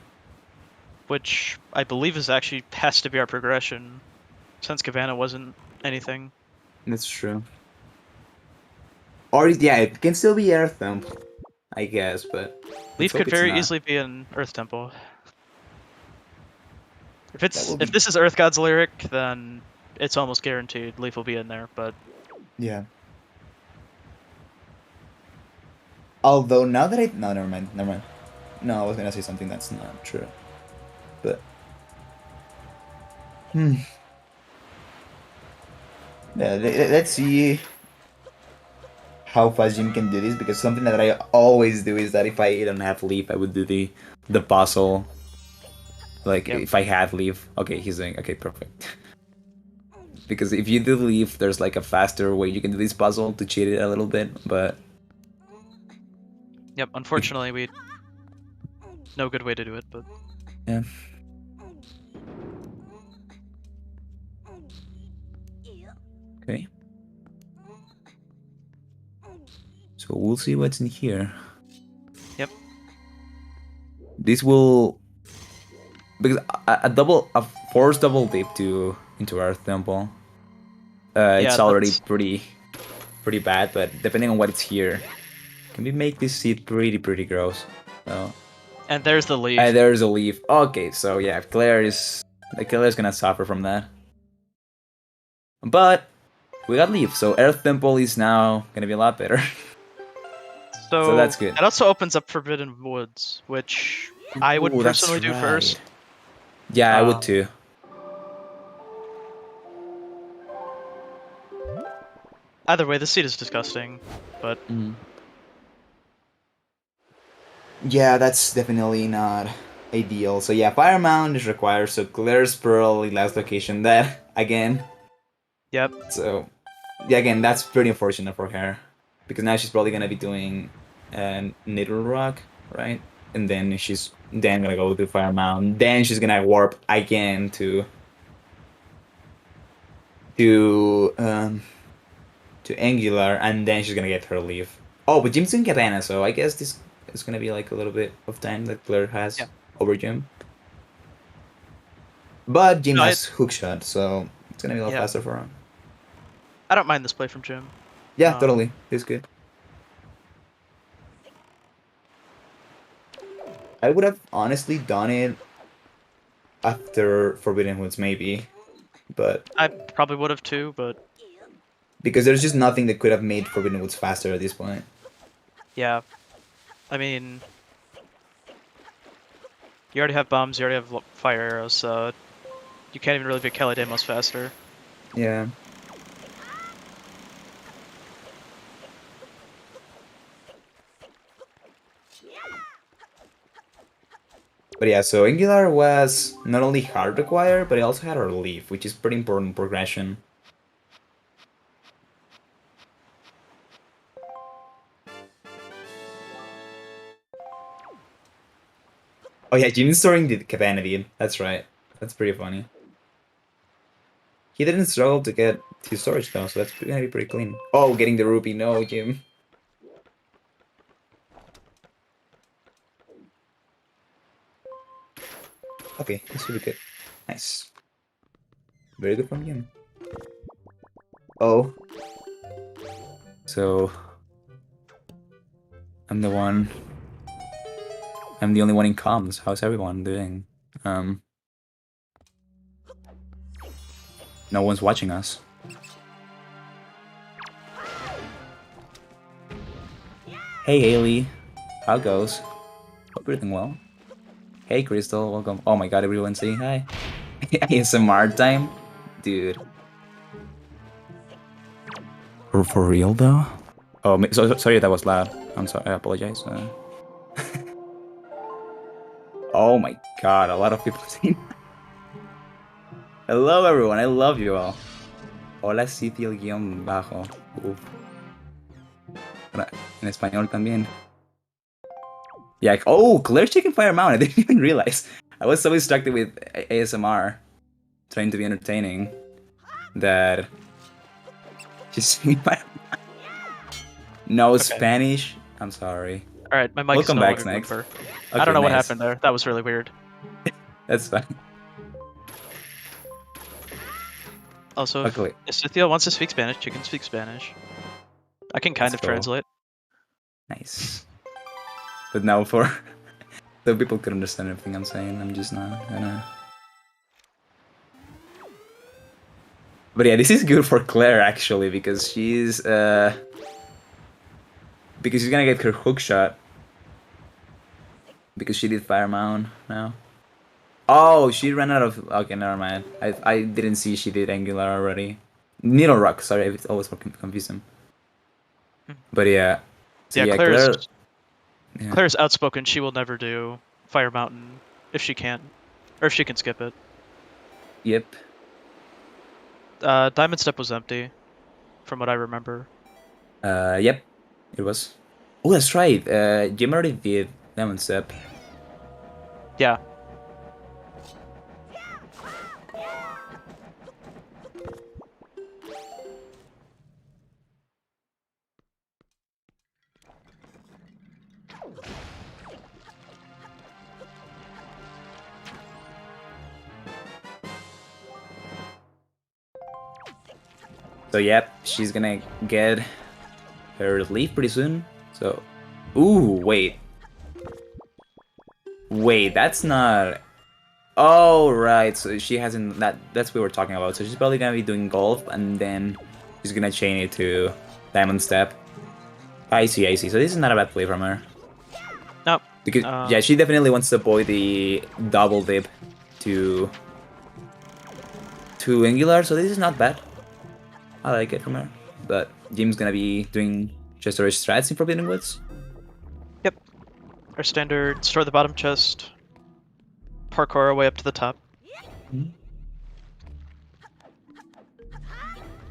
Speaker 2: Which I believe is actually has to be our progression, since Cabana wasn't anything.
Speaker 3: That's true. Or yeah, it can still be Earth Temple, I guess, but
Speaker 2: Leaf could very easily be an Earth Temple. If this is Earth God's lyric, then it's almost guaranteed Leaf will be in there. But
Speaker 3: yeah. Although now that no, never mind. No, I was gonna say something that's not true, but yeah. Let's see how fast Jim can do this, because something that I always do is that if I don't have Leaf, I would do the puzzle. Like if I had Leaf, okay, he's doing okay, perfect. Because if you do Leaf, there's like a faster way you can do this puzzle to cheat it a little bit, but.
Speaker 2: Yep, unfortunately, we no good way to do it, but
Speaker 3: yeah. Okay. So we'll see what's in here.
Speaker 2: Yep.
Speaker 3: This will, because a forced double dip into Earth Temple. It's already pretty bad, but depending on what it's here, can we make this seed pretty gross? So.
Speaker 2: And there's the leaf.
Speaker 3: And there's a leaf. Okay, so yeah, Claire's gonna suffer from that. But we got leaf, so Earth Temple is now gonna be a lot better. So that's good.
Speaker 2: It also opens up Forbidden Woods, which I would personally do first.
Speaker 3: Yeah, I would too.
Speaker 2: Either way, the seed is disgusting, but.
Speaker 3: Yeah, that's definitely not ideal. So yeah, Fire Mound is required, so Claire's probably last location there again.
Speaker 2: Yep.
Speaker 3: So yeah, again, that's pretty unfortunate for her, because now she's probably gonna be doing Needle Rock, right? And then she's gonna go to Fire Mound. Then she's gonna warp again to Angular, and then she's gonna get her leaf. Oh, but Jim's in Cabana, so I guess this is gonna be like a little bit of time that Claire has over Jim. But Jim has hookshot, so it's gonna be a lot faster for him.
Speaker 2: I don't mind this play from Jim.
Speaker 3: Yeah, totally. It's good. I would have honestly done it after Forbidden Woods, maybe, but
Speaker 2: I probably would have too, but
Speaker 3: because there's just nothing that could have made Forbidden Woods faster at this point.
Speaker 2: Yeah, I mean, you already have bombs, you already have fire arrows, so you can't even really be Kelly Demos faster.
Speaker 3: Yeah. But yeah, so Angular was not only hard to acquire, but it also had our leaf, which is pretty important progression. Oh yeah, Jim's storing the Cabana, dude. That's right. That's pretty funny. He didn't struggle to get his storage though, so that's gonna be pretty clean. Oh, getting the rupee. No, Jim. Okay, this should be good. Nice. Very good from him. Oh. So I'm the only one in comms. How's everyone doing? No one's watching us. Hey Haley, how goes? Hope you're doing well. Hey Crystal, welcome. Oh my god, everyone's saying hi. ASMR time? Dude. For real though? Oh, sorry that was loud. I'm sorry, I apologize. Oh my god, a lot of people saying hello everyone, I love you all. Hola sitio-bajo. Uf. En español también. Yeah, oh, Claire's taking Fire Mountain. I didn't even realize. I was so distracted with ASMR, trying to be entertaining, that she's singing Fire Mountain. No okay. Spanish. I'm sorry.
Speaker 2: All right, my mic is no longer next. Okay, I don't know what happened there. That was really weird.
Speaker 3: That's fine.
Speaker 2: Also, if Cynthia wants to speak Spanish, she can speak Spanish. I can kind of translate. Nice.
Speaker 3: But now for so people could understand everything I'm saying, I'm just not gonna. But yeah, this is good for Claire actually because she's gonna get her hook shot because she did Fire Mound now. Oh, she ran out of. Okay, never mind. I didn't see she did Angular already. Needle Rock. Sorry, I always confuse them. But yeah.
Speaker 2: So yeah, Claire's outspoken. She will never do Fire Mountain if she can, or if she can skip it.
Speaker 3: Yep.
Speaker 2: Diamond Step was empty, from what I remember.
Speaker 3: Yep, it was. Oh, that's right. Jim already did Diamond Step.
Speaker 2: Yeah.
Speaker 3: So yep, she's gonna get her leaf pretty soon. So, ooh, wait, that's not. Oh right, so she hasn't. That's what we were talking about. So she's probably gonna be doing golf, and then she's gonna chain it to Diamond Step. I see. So this is not a bad play from her.
Speaker 2: Nope.
Speaker 3: Because yeah, she definitely wants to avoid the double dip to Angular. So this is not bad. I like it from her, but Jim's gonna be doing chest storage strats in Forbidden Woods.
Speaker 2: Yep. Our standard store the bottom chest, parkour our way up to the top.
Speaker 3: Mm-hmm.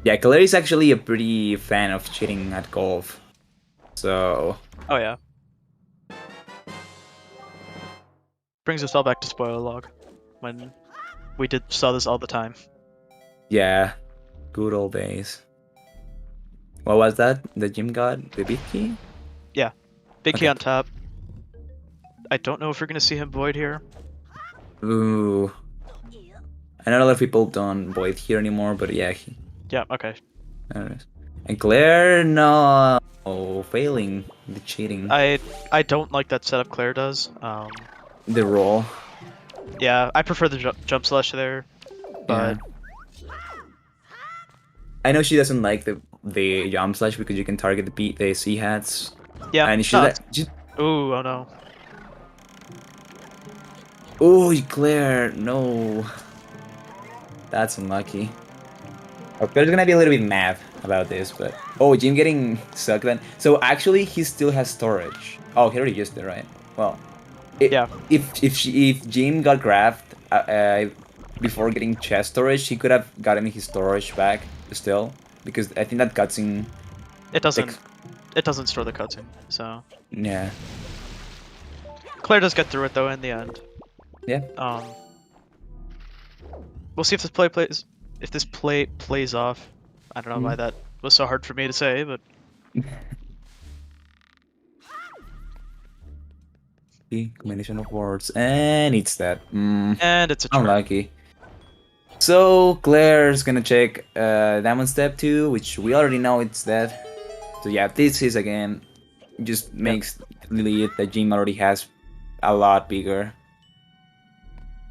Speaker 3: Yeah, Claire is actually a pretty fan of cheating at golf. So.
Speaker 2: Oh yeah. Brings us all back to spoiler log, when we saw this all the time.
Speaker 3: Yeah. Good old days. What was that? The Jim got the big key?
Speaker 2: Yeah. Big key on top. I don't know if we're going to see him void here.
Speaker 3: Ooh. I know a lot of people don't void here anymore, but yeah.
Speaker 2: Yeah, okay.
Speaker 3: And Claire, no. Oh, failing the cheating.
Speaker 2: I don't like that setup Claire does.
Speaker 3: The roll.
Speaker 2: Yeah, I prefer the jump slash there, but...
Speaker 3: Yeah. I know she doesn't like the jump slash because you can target the C hats.
Speaker 2: Yeah.
Speaker 3: And she
Speaker 2: Ooh, oh no.
Speaker 3: Oh, Claire, no. That's unlucky. Oh, Claire's gonna be a little bit mad about this, but oh, Jim getting sucked then. So actually, he still has storage. Oh, he already used it, right? Well,
Speaker 2: yeah.
Speaker 3: If Jim got grabbed before getting chest storage, he could have gotten his storage back still, because I think that cutscene.
Speaker 2: It doesn't store the cutscene, so.
Speaker 3: Yeah.
Speaker 2: Claire does get through it though in the end.
Speaker 3: Yeah.
Speaker 2: We'll see if this play if this plays off, I don't know why that was so hard for me to say, but
Speaker 3: combination of words, and it's that.
Speaker 2: And it's a turn.
Speaker 3: Unlucky. So Claire's gonna check Diamond Step 2, which we already know it's that. So yeah, this is again just makes really it that Jim already has a lot bigger.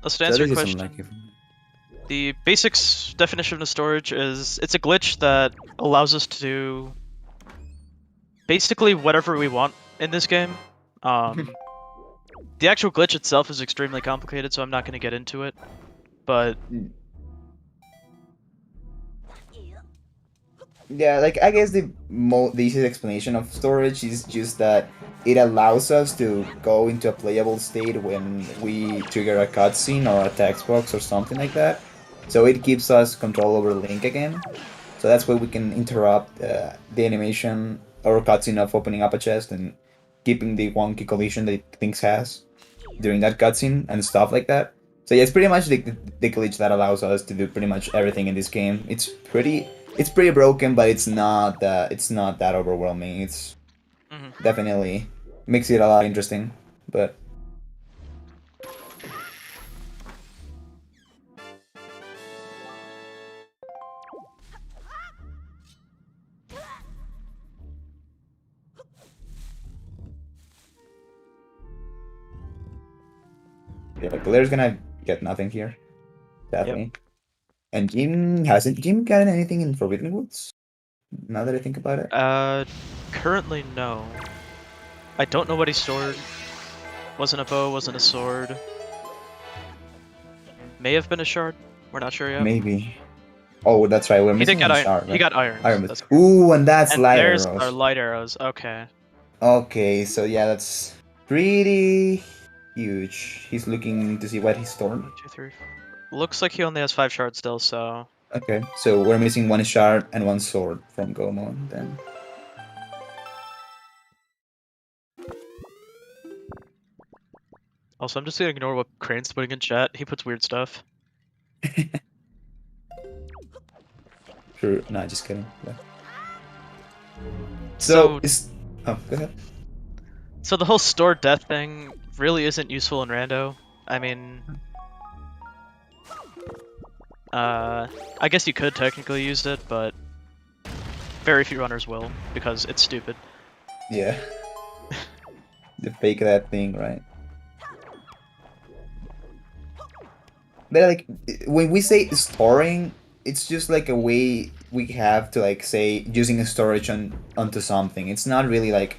Speaker 2: So to answer your question, the basic definition of storage is it's a glitch that allows us to do basically whatever we want in this game. The actual glitch itself is extremely complicated, so I'm not going to get into it. But
Speaker 3: yeah, like I guess the easiest explanation of storage is just that it allows us to go into a playable state when we trigger a cutscene or a text box or something like that. So it gives us control over Link again. So that's why we can interrupt the animation or cutscene of opening up a chest and keeping the wonky collision that Link has during that cutscene and stuff like that. So yeah, it's pretty much the glitch that allows us to do pretty much everything in this game. It's pretty broken, but it's not that overwhelming. It's definitely makes it a lot interesting, but. Yeah, but Claire's gonna get nothing here. Definitely. Yep. And Jim gotten anything in Forbidden Woods? Now that I think about it.
Speaker 2: Currently no. I don't know what he stored. Wasn't a bow, wasn't a sword. May have been a shard. We're not sure yet.
Speaker 3: Maybe. Oh, that's right. We're missing a shard. Right?
Speaker 2: He got irons.
Speaker 3: That's ooh, and that's light arrows.
Speaker 2: There's our light arrows. Okay.
Speaker 3: Okay, so yeah, that's pretty huge. He's looking to see what he stored.
Speaker 2: 1, 2, 3, 4. Looks like he only has 5 shards still, so...
Speaker 3: Okay, so we're missing 1 shard and 1 sword from Goemon, then.
Speaker 2: Also, I'm just gonna ignore what Crane's putting in chat. He puts weird stuff.
Speaker 3: Sure, no, just kidding. Yeah. So oh, go ahead.
Speaker 2: So the whole store death thing really isn't useful in Rando. I mean... I guess you could technically use it, but very few runners will, because it's stupid.
Speaker 3: Yeah. The fake that thing, right? But like, when we say storing, it's just like a way we have to like say using a storage onto something. It's not really like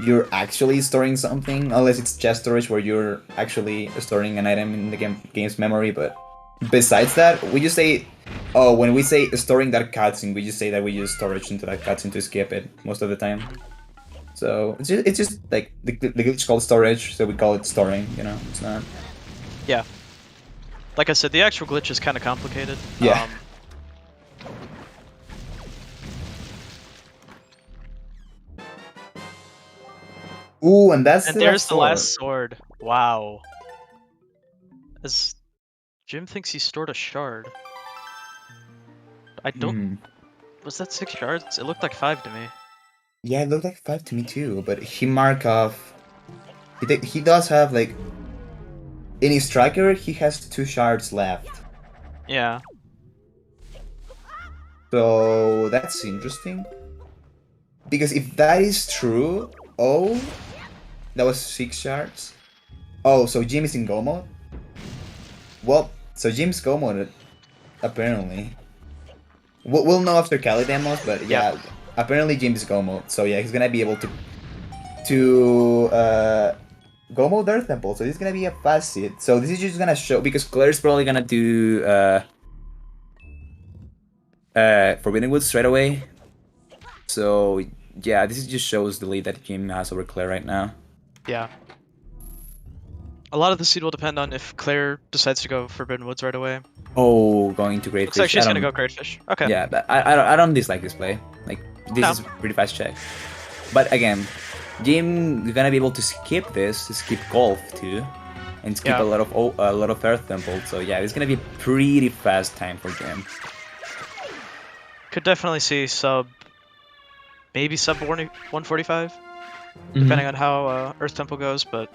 Speaker 3: you're actually storing something, unless it's chest storage where you're actually storing an item in the game's memory, but besides that, we just say, oh, when we say storing that cutscene, we just say that we use storage into that cutscene to skip it most of the time. So it's just like the glitch called storage, so we call it storing. You know, it's not.
Speaker 2: Yeah. Like I said, the actual glitch is kind of complicated.
Speaker 3: Yeah. Ooh, and
Speaker 2: there's the last sword. Wow. As Jim thinks he stored a shard. I don't... Was that 6 shards? It looked like 5 to me.
Speaker 3: Yeah, it looked like 5 to me too, but he marked off... He does have, like... In his tracker, he has 2 shards left.
Speaker 2: Yeah.
Speaker 3: So, that's interesting. Because if that is true... Oh... That was 6 shards. Oh, so Jim is in go mode? Well, so Jim's go mode, apparently. We'll know after Cali demos, but yeah, apparently Jim's go mode. So yeah, he's gonna be able to go mode Earth Temple. So this is gonna be a fast seed. So this is just gonna show, because Claire's probably gonna do Forbidden Woods straight away. So yeah, this just shows the lead that Jim has over Claire right now.
Speaker 2: Yeah. A lot of the seed will depend on if Claire decides to go Forbidden Woods right away.
Speaker 3: Oh, going to Great Fish.
Speaker 2: Looks like she's gonna go Great Fish. Okay.
Speaker 3: Yeah, but I don't dislike this play. Like, this is pretty fast check. But again, Jim is gonna be able to skip this, to skip golf too, and skip a lot of Earth Temple. So yeah, it's gonna be a pretty fast time for Jim.
Speaker 2: Could definitely see maybe sub 145, depending on how Earth Temple goes, but...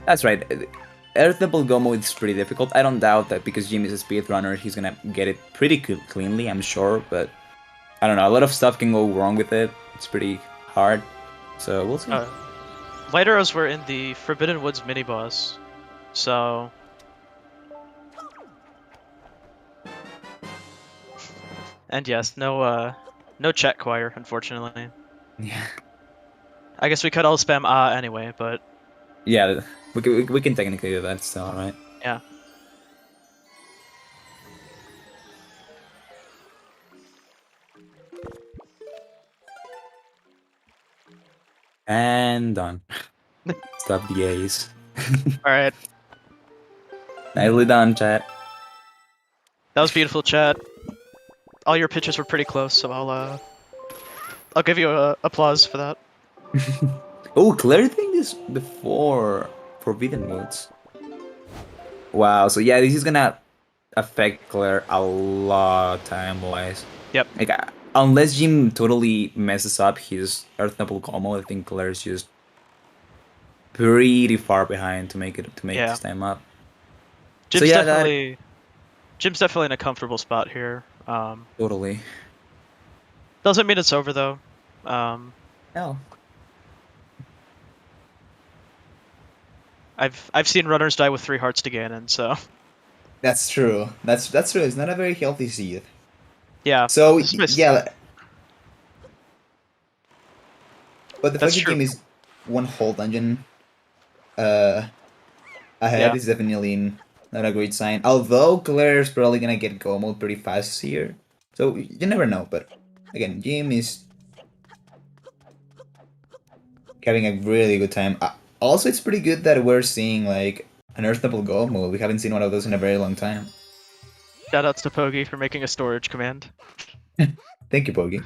Speaker 3: That's right. Earth Temple Go mode is pretty difficult. I don't doubt that because Jim is a speedrunner, he's gonna get it pretty cleanly, I'm sure, but I don't know, a lot of stuff can go wrong with it. It's pretty hard, so we'll see.
Speaker 2: Light arrows were in the Forbidden Woods mini-boss, so... And yes, no chat choir, unfortunately.
Speaker 3: Yeah.
Speaker 2: I guess we could all spam anyway, but...
Speaker 3: Yeah, we can technically do that, it's still alright.
Speaker 2: Yeah.
Speaker 3: And done. Stop the A's.
Speaker 2: Alright.
Speaker 3: Nicely done, chat.
Speaker 2: That was beautiful, chat. All your pitches were pretty close, so I'll give you a applause for that.
Speaker 3: Oh, Claire thing is before Forbidden Woods. Wow, so yeah, this is gonna affect Claire a lot time-wise.
Speaker 2: Yep.
Speaker 3: Like, unless Jim totally messes up his Earth Temple combo, I think Claire's just pretty far behind to make this time up.
Speaker 2: Jim's Jim's definitely in a comfortable spot here.
Speaker 3: Totally.
Speaker 2: Doesn't mean it's over though.
Speaker 3: No.
Speaker 2: I've seen runners die with 3 hearts to Ganon, so.
Speaker 3: That's true. That's true. It's not a very healthy seed.
Speaker 2: Yeah.
Speaker 3: So yeah. But the fact that Jim is one whole dungeon ahead is definitely not a great sign. Although Claire's probably gonna get go mode pretty fast here. So you never know, but again, Jim is having a really good time. Also, it's pretty good that we're seeing like an Earth Temple Go mode. We haven't seen one of those in a very long time.
Speaker 2: Shoutouts to Pogi for making a storage command.
Speaker 3: Thank you, Pogi.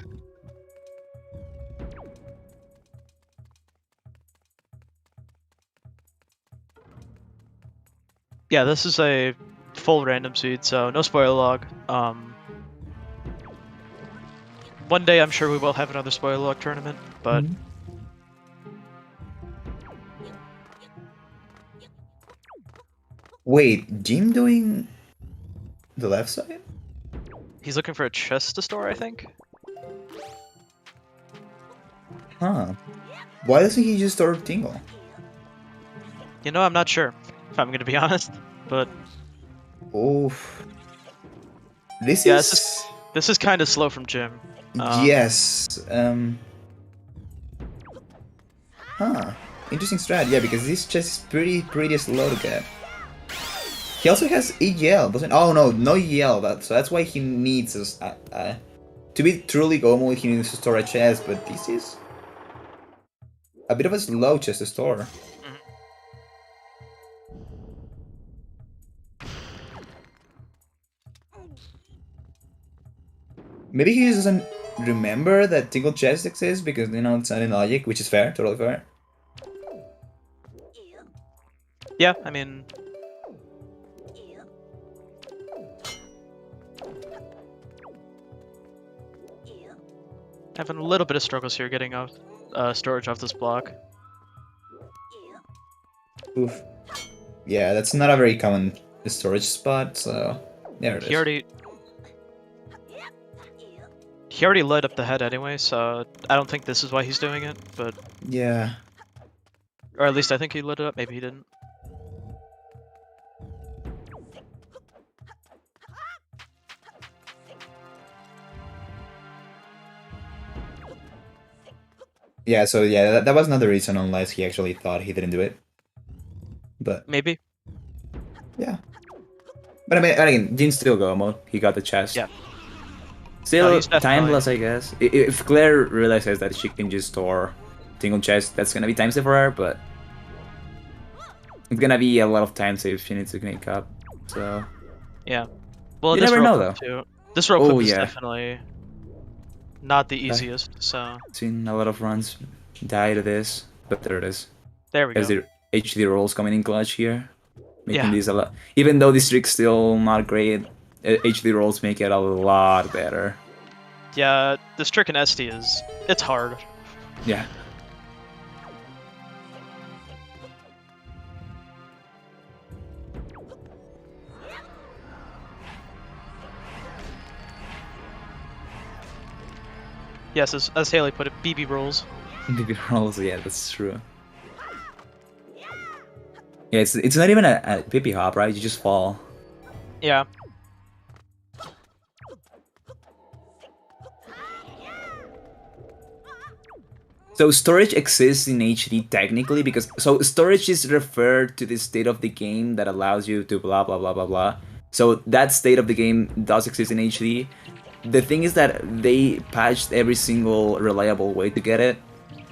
Speaker 2: Yeah, this is a full random seed, so no spoiler log. One day I'm sure we will have another spoiler log tournament, but...
Speaker 3: Wait, Jim doing the left side?
Speaker 2: He's looking for a chest to store, I think?
Speaker 3: Huh. Why doesn't he just store Tingle?
Speaker 2: You know, I'm not sure, if I'm gonna be honest, but...
Speaker 3: Oof. This
Speaker 2: is kind of slow from Jim.
Speaker 3: Yes. Huh. Interesting strat, yeah, because this chest is pretty slow to get. He also has EGL, doesn't? Oh no, no EGL. So that's why he needs to be truly go mode. He needs to store a chest, but this is a bit of a slow chest to store. Maybe he doesn't remember that Tingle chest exists because you know it's not in logic, which is fair, totally fair.
Speaker 2: Yeah, I mean. Having a little bit of struggles here getting off storage off this block.
Speaker 3: Oof. Yeah, that's not a very common storage spot, so there it is.
Speaker 2: He already lit up the head anyway, so I don't think this is why he's doing it, but...
Speaker 3: Yeah.
Speaker 2: Or at least I think he lit it up, maybe he didn't.
Speaker 3: Yeah, so yeah, that was another reason unless he actually thought he didn't do it. But...
Speaker 2: Maybe.
Speaker 3: Yeah. But I mean, again, Jin still go mode. He got the chest.
Speaker 2: Yeah.
Speaker 3: Still timeless, I guess. If Claire realizes that she can just store Tingle chest, that's gonna be time save for her, but... It's gonna be a lot of time save if she needs to make up, so...
Speaker 2: Yeah. Well,
Speaker 3: you never know, though.
Speaker 2: Too. This rope clip is definitely not the easiest, so...
Speaker 3: Seen a lot of runs die to this, but there it is.
Speaker 2: There we go.
Speaker 3: There's the HD rolls coming in clutch here. Making this a lot... Even though this trick's still not great, HD rolls make it a lot better.
Speaker 2: Yeah, this trick in SD it's hard.
Speaker 3: Yeah.
Speaker 2: Yes, as Haley put it, BB rolls.
Speaker 3: BB rolls, yeah, that's true. Yeah, it's not even a BB hop, right? You just fall.
Speaker 2: Yeah.
Speaker 3: So storage exists in HD technically because storage is referred to the state of the game that allows you to blah blah blah blah blah. So that state of the game does exist in HD. The thing is that they patched every single reliable way to get it.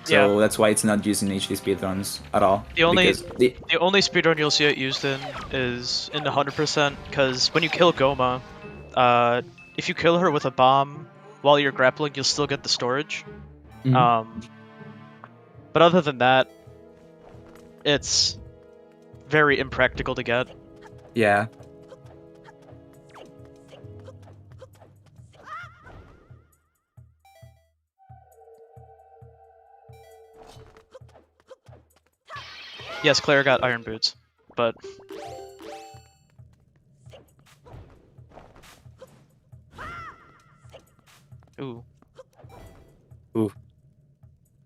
Speaker 3: So that's why it's not used in HD speedruns at all.
Speaker 2: The only speedrun you'll see it used in is in 100%, because when you kill Goma, if you kill her with a bomb while you're grappling, you'll still get the storage. But other than that, it's very impractical to get.
Speaker 3: Yeah.
Speaker 2: Yes, Claire got iron boots, but... Ooh.
Speaker 3: Ooh.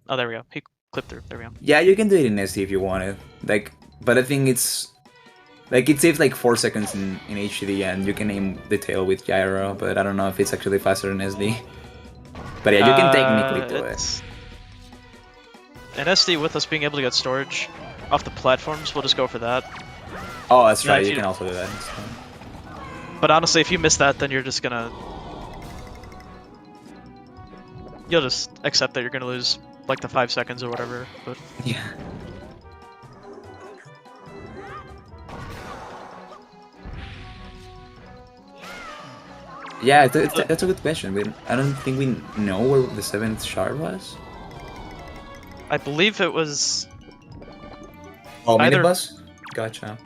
Speaker 2: Oh, there we go. He clipped through. There we go.
Speaker 3: Yeah, you can do it in SD if you wanted. Like, but I think it's... Like, it saves like 4 seconds in HD and you can aim the tail with gyro, but I don't know if it's actually faster in SD. But yeah, you can technically do it.
Speaker 2: In SD, with us being able to get storage off the platforms, we'll just go for that.
Speaker 3: Oh, that's right, you can also do that.
Speaker 2: But honestly, if you miss that, then you're just gonna... You'll just accept that you're gonna lose, like, the 5 seconds or whatever, but...
Speaker 3: Yeah. Yeah, that's a good question. I don't think we know where the 7th shard was.
Speaker 2: I believe it was...
Speaker 3: Oh, minibus? Gotcha.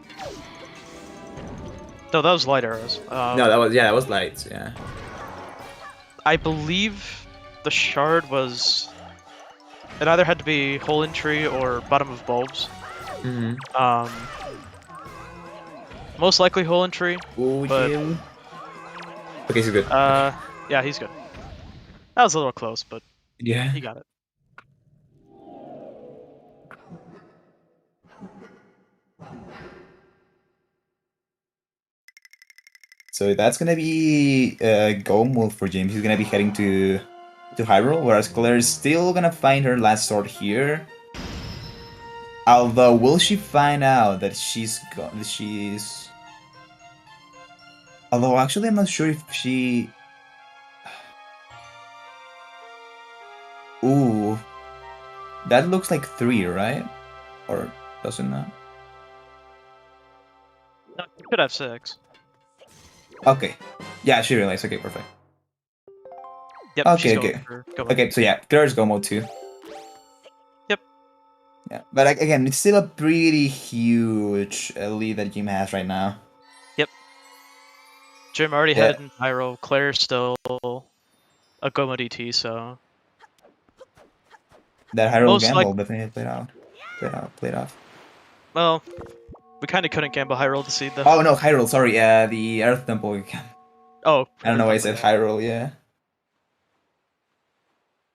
Speaker 2: No, that was light arrows.
Speaker 3: No, that was lights, yeah.
Speaker 2: I believe the shard was... It either had to be hole in tree or bottom of bulbs. Most likely hole in tree.
Speaker 3: Ooh,
Speaker 2: but...
Speaker 3: Okay, he's good.
Speaker 2: Yeah, he's good. That was a little close, but
Speaker 3: yeah,
Speaker 2: he got it.
Speaker 3: So that's gonna be go mode for James. He's gonna be heading to Hyrule, whereas Claire is still gonna find her last sword here. Although, will she find out that she's Although, actually, I'm not sure if she... Ooh. That looks like 3, right? Or doesn't that?
Speaker 2: No, you could have 6.
Speaker 3: Okay. Yeah, she realized. Okay, perfect.
Speaker 2: Yep,
Speaker 3: okay. Okay, so yeah, Claire's go mode too.
Speaker 2: Yep.
Speaker 3: Yeah, but again, it's still a pretty huge lead that Jim has right now.
Speaker 2: Yep. Jim already had in Pyro. Claire's still a Goma DT, so...
Speaker 3: That Hyrule gamble definitely played off.
Speaker 2: Well, we kind of couldn't gamble Hyrule to seed though.
Speaker 3: Oh no, Hyrule, sorry, the Earth Temple.
Speaker 2: Oh.
Speaker 3: I don't know why I said Hyrule, yeah.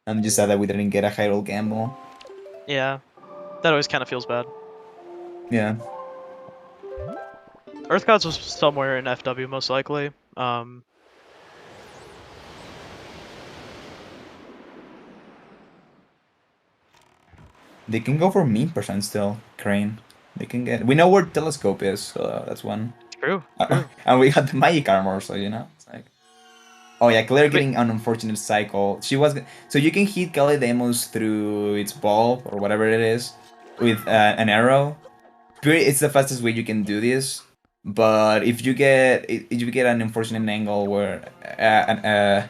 Speaker 3: I'm just sad that we didn't get a Hyrule gamble.
Speaker 2: Yeah, that always kind of feels bad.
Speaker 3: Yeah.
Speaker 2: Earth Gods was somewhere in FW, most likely.
Speaker 3: They can go for meme % still, Crane. They can get... We know where Telescope is, so that's one.
Speaker 2: True.
Speaker 3: And we got the Magic Armor, so you know, it's like... Oh yeah, Claire getting an unfortunate cycle. She was... So you can hit Kali Demos through its ball, or whatever it is, with an arrow. It's the fastest way you can do this. But if you get an unfortunate angle where... a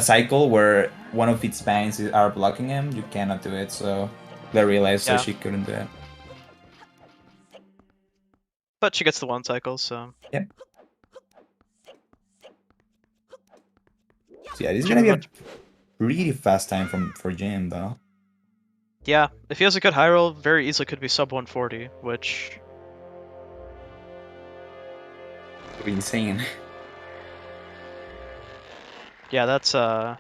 Speaker 3: cycle where one of its spines are blocking him, you cannot do it, so... Claire realized that she couldn't do it.
Speaker 2: But she gets the 1 cycle, so...
Speaker 3: Yep.
Speaker 4: So yeah, this is gonna be a really fast time for Jim, though.
Speaker 2: Yeah, if he has a good high roll, very easily could be sub 140, which...
Speaker 3: Would be insane.
Speaker 2: Yeah, that's
Speaker 4: Claire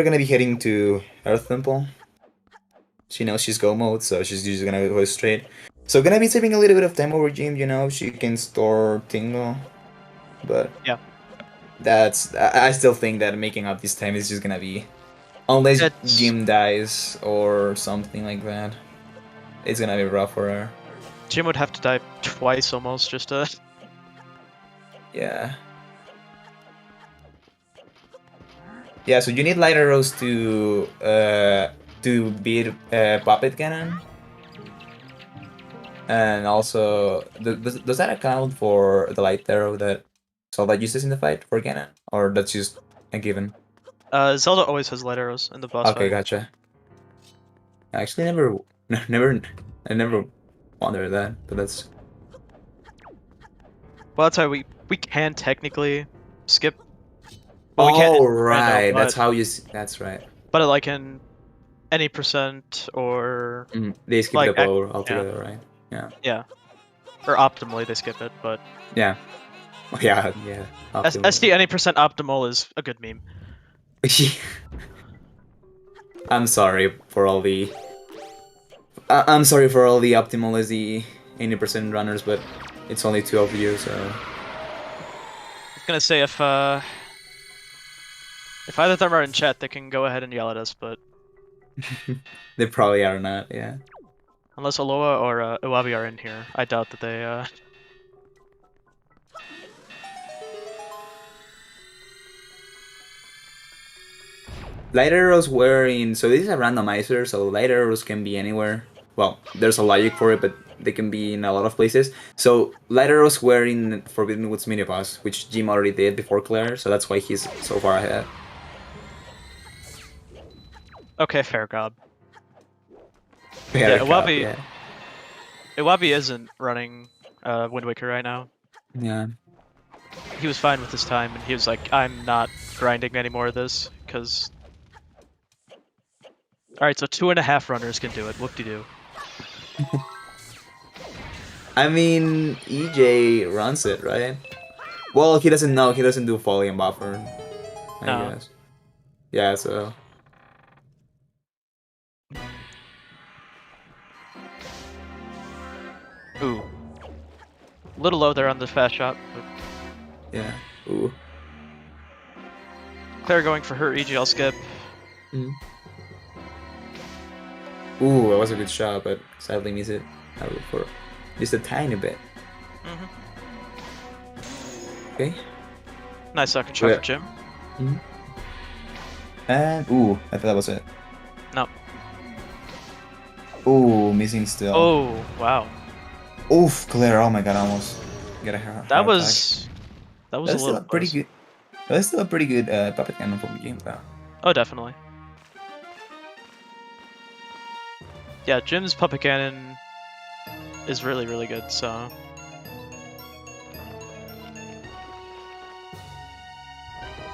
Speaker 4: gonna be heading to Earth Temple. She knows she's go mode, so she's just gonna go straight. So gonna be saving a little bit of time over Jim, you know, she can store Tingle. But
Speaker 2: yeah,
Speaker 4: I still think that making up this time is just gonna be, unless Jim dies or something like that, it's gonna be rough for her.
Speaker 2: Jim would have to die twice almost just to...
Speaker 4: Yeah. Yeah, so you need light arrows to beat Puppet Cannon. And also, does that account for the light arrow that Zelda uses in the fight for Cannon? Or that's just a given?
Speaker 2: Zelda always has light arrows in the boss fight.
Speaker 4: Okay, gotcha. I actually I never wondered that, but that's...
Speaker 2: Well, that's why we can technically skip.
Speaker 4: Well, oh, right, that's how you... That's right.
Speaker 2: But like in any percent or...
Speaker 4: they skip like, the bow altogether, right? Yeah.
Speaker 2: Yeah. Or optimally they skip it, but...
Speaker 4: Yeah. Yeah.
Speaker 2: SD any percent optimal is a good meme.
Speaker 4: I'm sorry for all the... I'm sorry for all the optimal SD 80% runners, but it's only 2 of you, so...
Speaker 2: I was gonna say if either of them are in chat, they can go ahead and yell at us, but...
Speaker 4: They probably are not, yeah.
Speaker 2: Unless Aloha or Iwabi are in here, I doubt that they,
Speaker 4: Light arrows were in... So this is a randomizer, so light arrows can be anywhere. Well, there's a logic for it, but they can be in a lot of places. So light arrows were in Forbidden Woods mini boss, which Jim already did before Claire, so that's why he's so far ahead.
Speaker 2: Okay, fair gob. Yeah, Iwabi... Yeah. Iwabi isn't running Wind Waker right now.
Speaker 4: Yeah.
Speaker 2: He was fine with his time, and he was like, I'm not grinding any more of this, because... Alright, so 2.5 runners can do it. Whoop-de-doo.
Speaker 4: I mean, EJ runs it, right? Well, he doesn't know. He doesn't do Folly and Buffer, I guess. Yeah, so...
Speaker 2: Ooh. A little low there on the fast shot, but...
Speaker 4: Yeah, ooh.
Speaker 2: Claire going for her EGL skip.
Speaker 4: Ooh, that was a good shot, but sadly missed it for just a tiny bit. Okay.
Speaker 2: Nice second shot for Jim.
Speaker 4: And ooh, I thought that was it.
Speaker 2: No.
Speaker 4: Ooh, missing still.
Speaker 2: Oh, wow.
Speaker 4: Oof, Claire! Oh my god, I almost got a heart
Speaker 2: That was a little
Speaker 4: pretty good. That's still a pretty good puppet cannon from Jim, though.
Speaker 2: Oh, definitely. Yeah, Jim's puppet cannon is really, really good, so...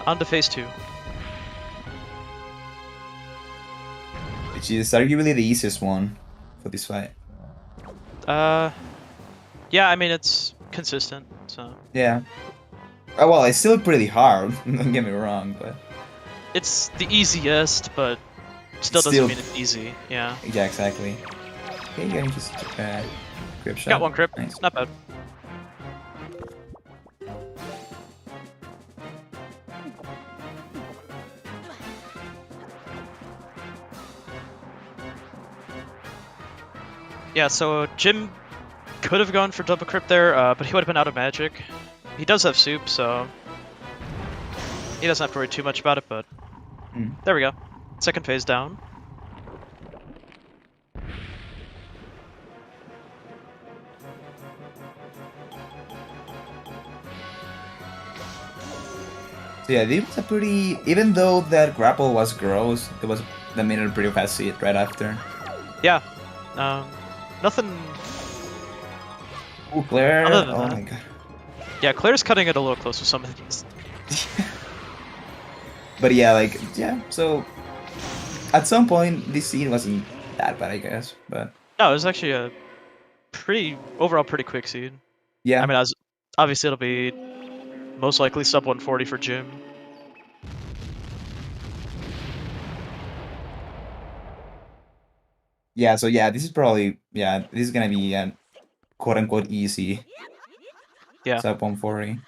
Speaker 2: On to phase 2.
Speaker 4: Which is arguably the easiest one for this fight.
Speaker 2: Yeah, I mean, it's consistent, so...
Speaker 4: Yeah. Oh, well, it's still pretty hard, don't get me wrong, but...
Speaker 2: It's the easiest, but still doesn't mean it's easy, yeah.
Speaker 4: Yeah, exactly. Okay, getting just grip shot.
Speaker 2: Got one grip,
Speaker 4: nice.
Speaker 2: Not bad. Yeah, so Jim could have gone for double crypt there, but he would have been out of magic. He does have soup, so he doesn't have to worry too much about it, but there we go. Second phase down.
Speaker 4: So yeah, this was a pretty... Even though that grapple was gross, that made it a pretty fast hit right after.
Speaker 2: Yeah. Nothing.
Speaker 3: Oh, Claire!
Speaker 2: Other than
Speaker 3: Oh
Speaker 2: that.
Speaker 3: my god.
Speaker 2: Yeah, Claire's cutting it a little close with some of these.
Speaker 3: But yeah, like, yeah, so at some point this scene wasn't that bad, I guess, but
Speaker 2: No, it was actually a overall pretty quick seed.
Speaker 3: yeah.
Speaker 2: I mean, obviously it'll be most likely sub 140 for Jim.
Speaker 3: Yeah, so yeah, this is probably, this is gonna be a quote-unquote easy sub 140.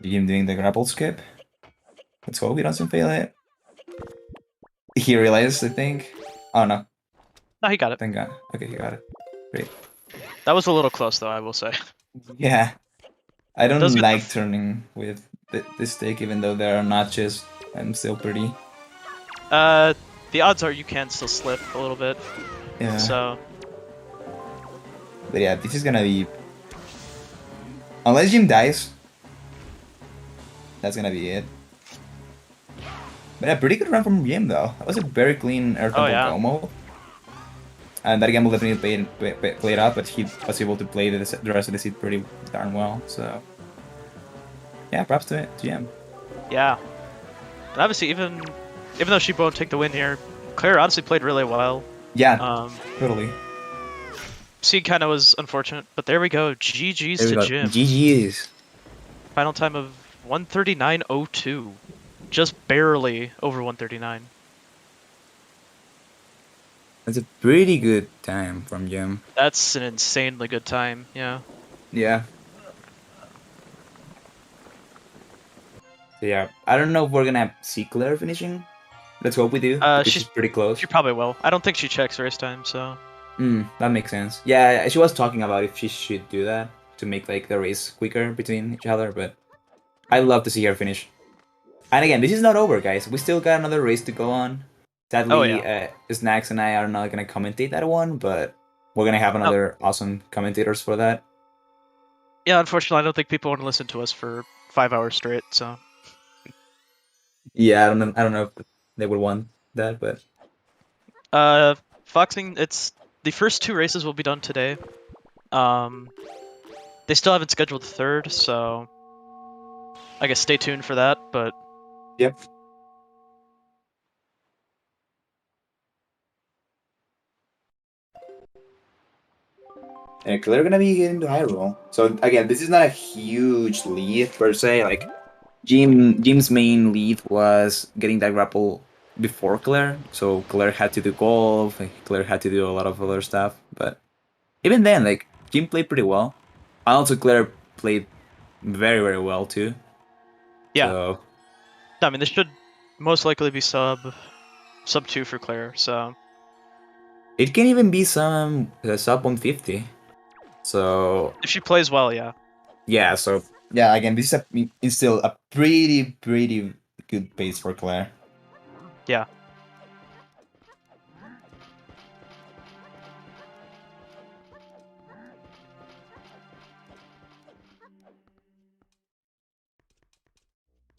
Speaker 3: Jim doing the grapple skip. Let's hope he doesn't fail it. He realized, I think. Oh no.
Speaker 2: No, he got it.
Speaker 3: Thank God. Okay, he got it. Great.
Speaker 2: That was a little close, though, I will say.
Speaker 3: Yeah. I don't
Speaker 2: Does get
Speaker 3: like turning with the stick, even though there are notches. I'm still pretty.
Speaker 2: The odds are you can still slip a little bit.
Speaker 3: Yeah.
Speaker 2: So.
Speaker 3: But yeah, this is gonna be. Unless Jim dies, that's gonna be it. But a pretty good run from Jim, though. That was a very clean air tempo combo. And that gamble definitely played out, but he was able to play the rest of the seat pretty darn well. So, yeah, props to Jim.
Speaker 2: Yeah. And obviously, even though she won't take the win here, Claire honestly played really well.
Speaker 3: Yeah, totally.
Speaker 2: Seed kind of was unfortunate, but there we go. GG's to Jim.
Speaker 3: GG's.
Speaker 2: Final time of 139.02. Just barely over 139.
Speaker 3: That's a pretty good time from Jim.
Speaker 2: That's an insanely good time, yeah.
Speaker 3: Yeah. So yeah, I don't know if we're gonna see Claire finishing. Let's hope we do. She's pretty close.
Speaker 2: She probably will. I don't think she checks race time, so.
Speaker 3: That makes sense. Yeah, she was talking about if she should do that to make like the race quicker between each other, but I'd love to see her finish. And again, this is not over, guys. We still got another race to go on. Sadly, Snacks and I are not gonna commentate that one, but we're gonna have another awesome commentators for that.
Speaker 2: Yeah, unfortunately, I don't think people want to listen to us for 5 hours straight. So.
Speaker 3: Yeah, I don't know if they would want that, but.
Speaker 2: Foxing. It's the first 2 races will be done today. They still haven't scheduled the third, so I guess stay tuned for that. But.
Speaker 3: Yep. And Claire gonna be getting to high roll. So again, this is not a huge lead per se. Like Jim's main lead was getting that grapple before Claire. So Claire had to do golf. Claire had to do a lot of other stuff. But even then, like Jim played pretty well. And also Claire played very, very well too.
Speaker 2: Yeah.
Speaker 3: So,
Speaker 2: I mean, this should most likely be sub 2 for Claire. So.
Speaker 3: It can even be some sub 150. So
Speaker 2: if she plays well, yeah.
Speaker 3: Yeah, so yeah, again, this is still a pretty good pace for Claire.
Speaker 2: Yeah.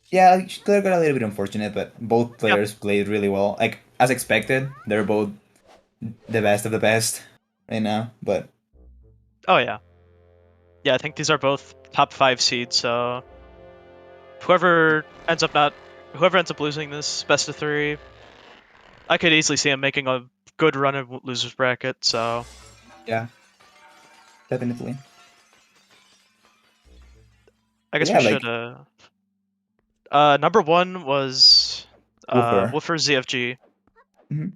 Speaker 3: Yeah, Claire got a little bit unfortunate, but both players played really well. Like as expected, they're both the best of the best right now. But
Speaker 2: oh yeah. Yeah, I think these are both top 5 seeds, so whoever ends up losing this best of 3, I could easily see him making a good run in losers bracket, so
Speaker 3: yeah. Definitely.
Speaker 2: I guess we should number 1 was Woofer ZFG.
Speaker 3: Mm-hmm.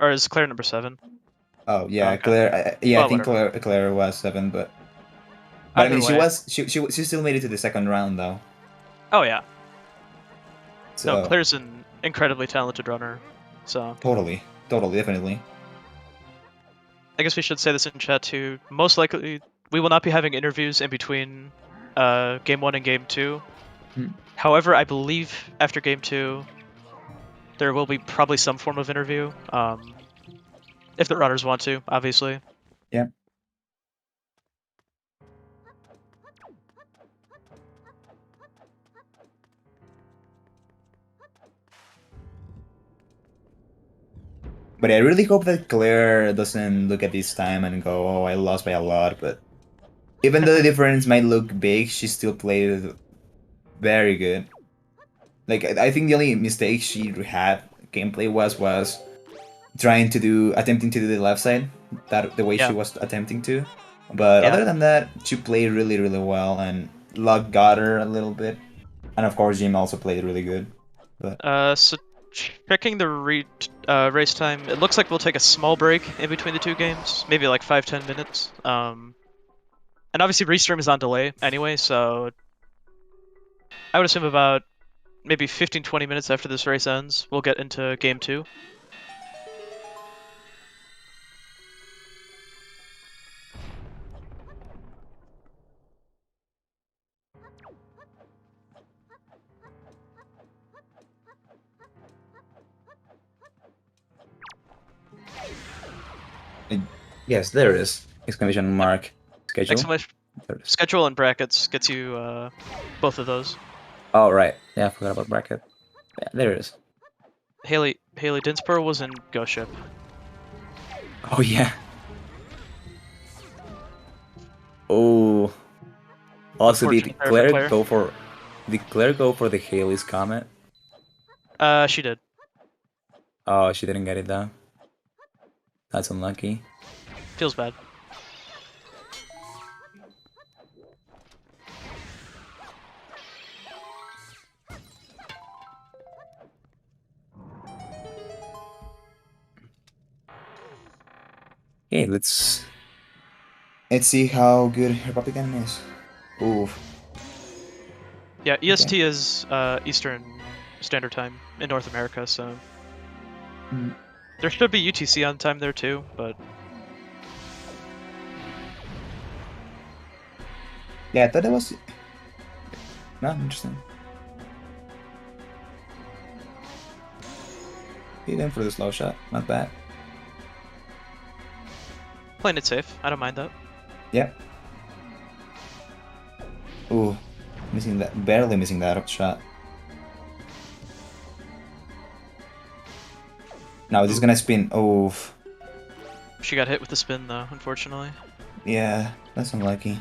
Speaker 2: Or is Claire number 7?
Speaker 3: Oh yeah, okay. Claire. I think Claire was 7, but I mean, she still made it to the second round though.
Speaker 2: Oh yeah.
Speaker 3: So,
Speaker 2: no, Claire's an incredibly talented runner. So
Speaker 3: totally, definitely.
Speaker 2: I guess we should say this in chat too. Most likely, we will not be having interviews in between Game 1 and Game 2.
Speaker 3: Hmm.
Speaker 2: However, I believe after Game 2, there will be probably some form of interview, if the runners want to, obviously.
Speaker 3: Yeah. But I really hope that Claire doesn't look at this time and go, "Oh, I lost by a lot." But even though the difference might look big, she still played very good. Like I think the only mistake she had gameplay was attempting to do the left side, the way she was attempting to. But other than that, she played really, really well, and luck got her a little bit. And of course, Jim also played really good. But
Speaker 2: So checking the race time, it looks like we'll take a small break in between the two games, maybe like 5-10 minutes. And obviously restream is on delay anyway, so I would assume about maybe 15-20 minutes after this race ends, we'll get into Game 2.
Speaker 3: yes, there it is. Exclamation mark. Schedule.
Speaker 2: Exclamation schedule and brackets gets you both of those.
Speaker 3: Oh right, yeah, I forgot about bracket. Yeah, there it is.
Speaker 2: Haley Dinsborough was in Ghost Ship.
Speaker 3: Oh yeah. Oh. Also, did Claire go for the Haley's comment?
Speaker 2: She did.
Speaker 3: Oh, she didn't get it though. That's unlucky.
Speaker 2: Feels bad.
Speaker 3: Okay, let's see how good Republican is. Oof.
Speaker 2: Yeah, EST is Eastern Standard Time in North America, so there should be UTC on time there too, but
Speaker 3: yeah, I thought it was. No, interesting. He went for the slow shot, not bad.
Speaker 2: playing it safe. I don't mind that.
Speaker 3: Yep. Ooh, barely missing that shot. Now this is gonna spin. Oh.
Speaker 2: She got hit with the spin though, unfortunately.
Speaker 3: Yeah, that's unlucky.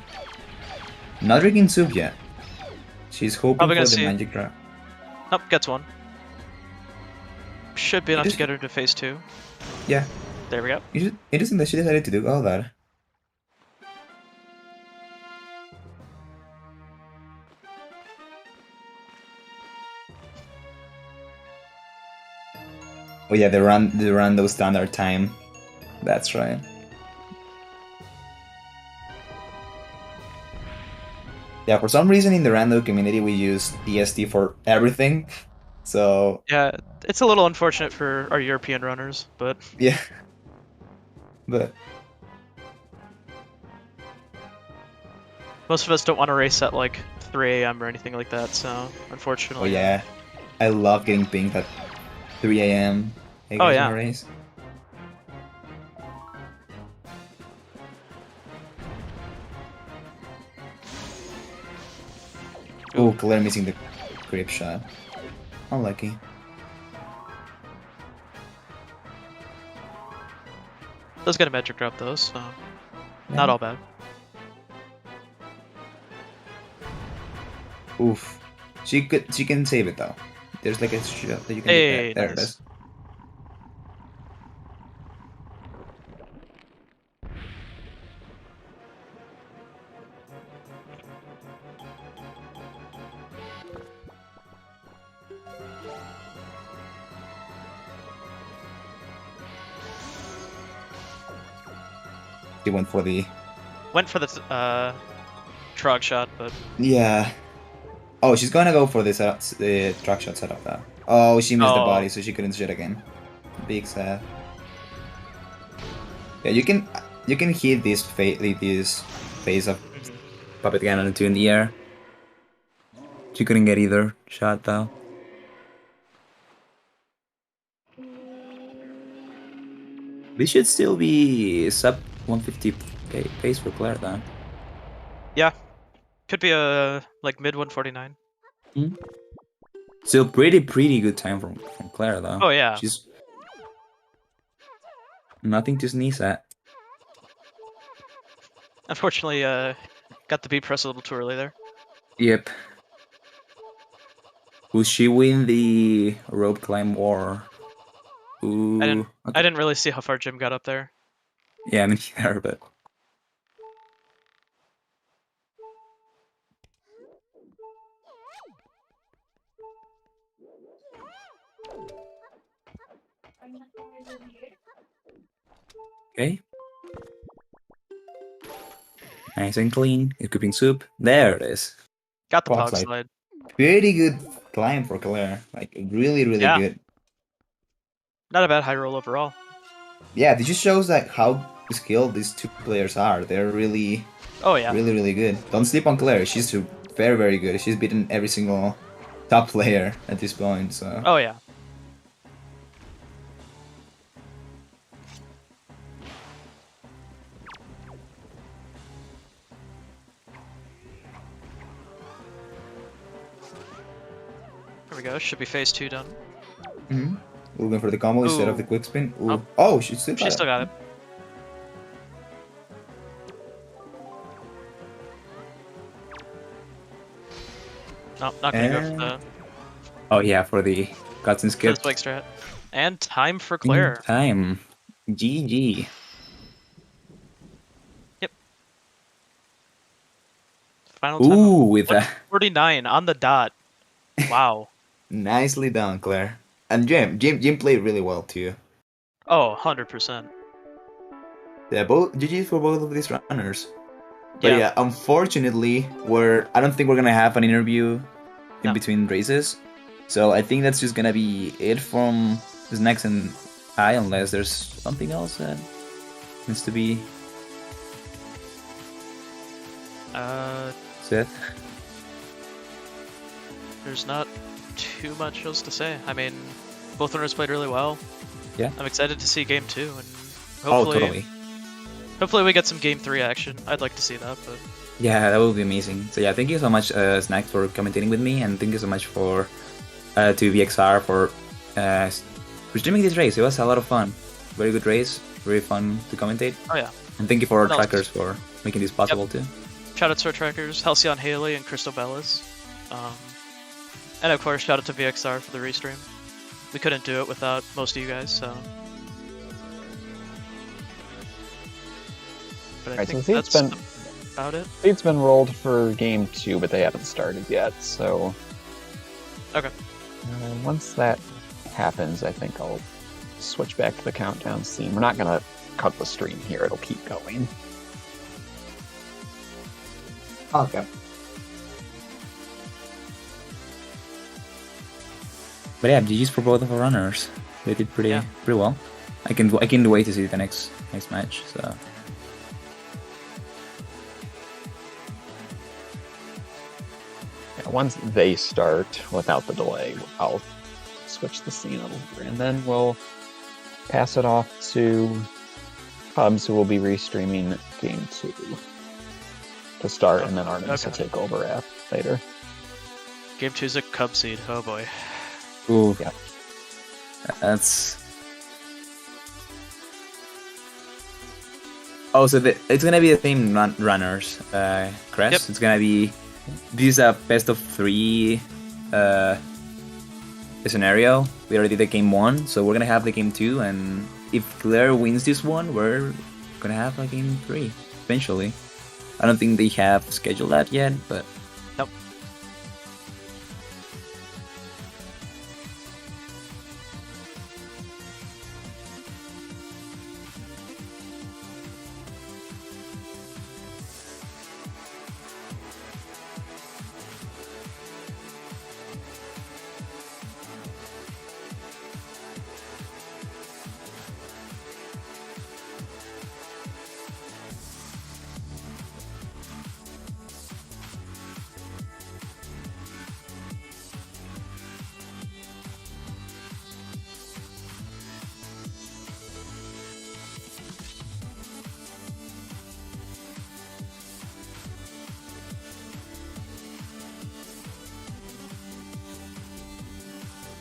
Speaker 3: Not drinking soup yet. She's hoping for the magic drop.
Speaker 2: Nope, gets one. Should be enough to get her to phase 2.
Speaker 3: Yeah.
Speaker 2: There we go.
Speaker 3: Interesting that she decided to do all that. Oh yeah, the rando standard time. That's right. Yeah, for some reason in the rando community we use EST for everything. So
Speaker 2: yeah, it's a little unfortunate for our European runners, but
Speaker 3: yeah. But
Speaker 2: most of us don't want to race at like 3 AM or anything like that, so unfortunately.
Speaker 3: Oh yeah, I love getting pinged at 3 AM. Hey,
Speaker 2: oh yeah.
Speaker 3: Race. Oh, Claire missing the grip shot. Unlucky.
Speaker 2: Does get a magic drop though, so
Speaker 3: Yeah.
Speaker 2: not all bad.
Speaker 3: Oof. She can save it though. There's like a shot that you can
Speaker 2: hey,
Speaker 3: there
Speaker 2: nice.
Speaker 3: it is. She went for the
Speaker 2: trog shot, but
Speaker 3: yeah. Oh, she's gonna go for this the track shot setup though. Oh, she missed the body, so she couldn't shoot again. Big sad. Yeah, you can.
Speaker 4: You can hit this phase of puppet cannon 2 in the air. She couldn't get either shot though. This should still be sub 150 pace for Claire though.
Speaker 2: Yeah, could be a like mid 149.
Speaker 4: Still pretty good time from Claire though.
Speaker 2: Oh yeah.
Speaker 4: She's nothing to sneeze at.
Speaker 2: Unfortunately, got the B press a little too early there.
Speaker 4: Yep. Will she win the rope climb war? Ooh.
Speaker 2: I didn't really see how far Jim got up there.
Speaker 4: Yeah, me neither, but. Okay. Nice and clean. Equipping soup. There it is.
Speaker 2: Got the
Speaker 4: Pog
Speaker 2: pog slide.
Speaker 4: Pretty good climb for Claire. Like, really good.
Speaker 2: Not a bad high roll overall.
Speaker 4: Yeah, this just shows like how skilled these two players are. They're really, really good. Don't sleep on Claire. She's very good. She's beaten every single top player at this point. So.
Speaker 2: Oh yeah. There we go. Should be phase 2 done.
Speaker 4: Looking for the combo instead of the quick spin. Ooh. She still
Speaker 2: got it. No, not gonna go for the.
Speaker 4: Oh yeah, for the cuts and skips.
Speaker 2: Spike strat. And time for Claire.
Speaker 4: Time. GG.
Speaker 2: Yep. Final time.
Speaker 4: Ooh, with that.
Speaker 2: 49 on the dot. Wow.
Speaker 4: Nicely done, Claire. And Jim played really well too.
Speaker 2: Oh, 100%.
Speaker 4: Yeah, both GG for both of these runners. But yeah, unfortunately, I don't think we're gonna have an interview in between races. So I think that's just gonna be it from this next and high, unless there's something else that needs to be said.
Speaker 2: There's not too much else to say. I mean, both runners played really well.
Speaker 4: Yeah.
Speaker 2: I'm excited to see game 2 and hopefully
Speaker 4: totally.
Speaker 2: Hopefully we get some game 3 action. I'd like to see that, but
Speaker 4: yeah, that would be amazing. So yeah, thank you so much, Snack, for commentating with me, and thank you so much for to VXR for streaming this race. It was a lot of fun. Very good race, very fun to commentate.
Speaker 2: Oh yeah.
Speaker 4: And thank you for our trackers for making this possible too.
Speaker 2: Shout out to our trackers, Halcyon Haley and Crystal Bellis. And of course, shout out to VXR for the restream. We couldn't do it without most of you guys, so. But I think that's about it.
Speaker 1: Seed's been rolled for game 2, but they haven't started yet, so.
Speaker 2: Okay.
Speaker 1: Once that happens, I think I'll switch back to the countdown scene. We're not gonna cut the stream here, it'll keep going.
Speaker 4: Okay. But yeah, GG's for both of our runners. They did pretty well. I can wait to see the next match. So.
Speaker 1: Yeah, once they start without the delay, I'll switch the scene over, and then we'll pass it off to Cubs, who will be restreaming game 2 to start, and then Artemis will take over later.
Speaker 2: Game 2's a Cub seed. Oh boy.
Speaker 4: Ooh.
Speaker 1: Yeah.
Speaker 4: That's. Oh, so it's gonna be the same runners, Crest.
Speaker 2: Yep.
Speaker 4: It's gonna be. This is a best of 3 scenario. We already did game 1, so we're gonna have the game 2, and if Claire wins this one, we're gonna have a game 3 eventually. I don't think they have scheduled that yet, but.
Speaker 2: Nope.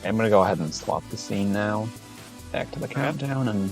Speaker 1: I'm gonna go ahead and swap the scene now. Back to the countdown, and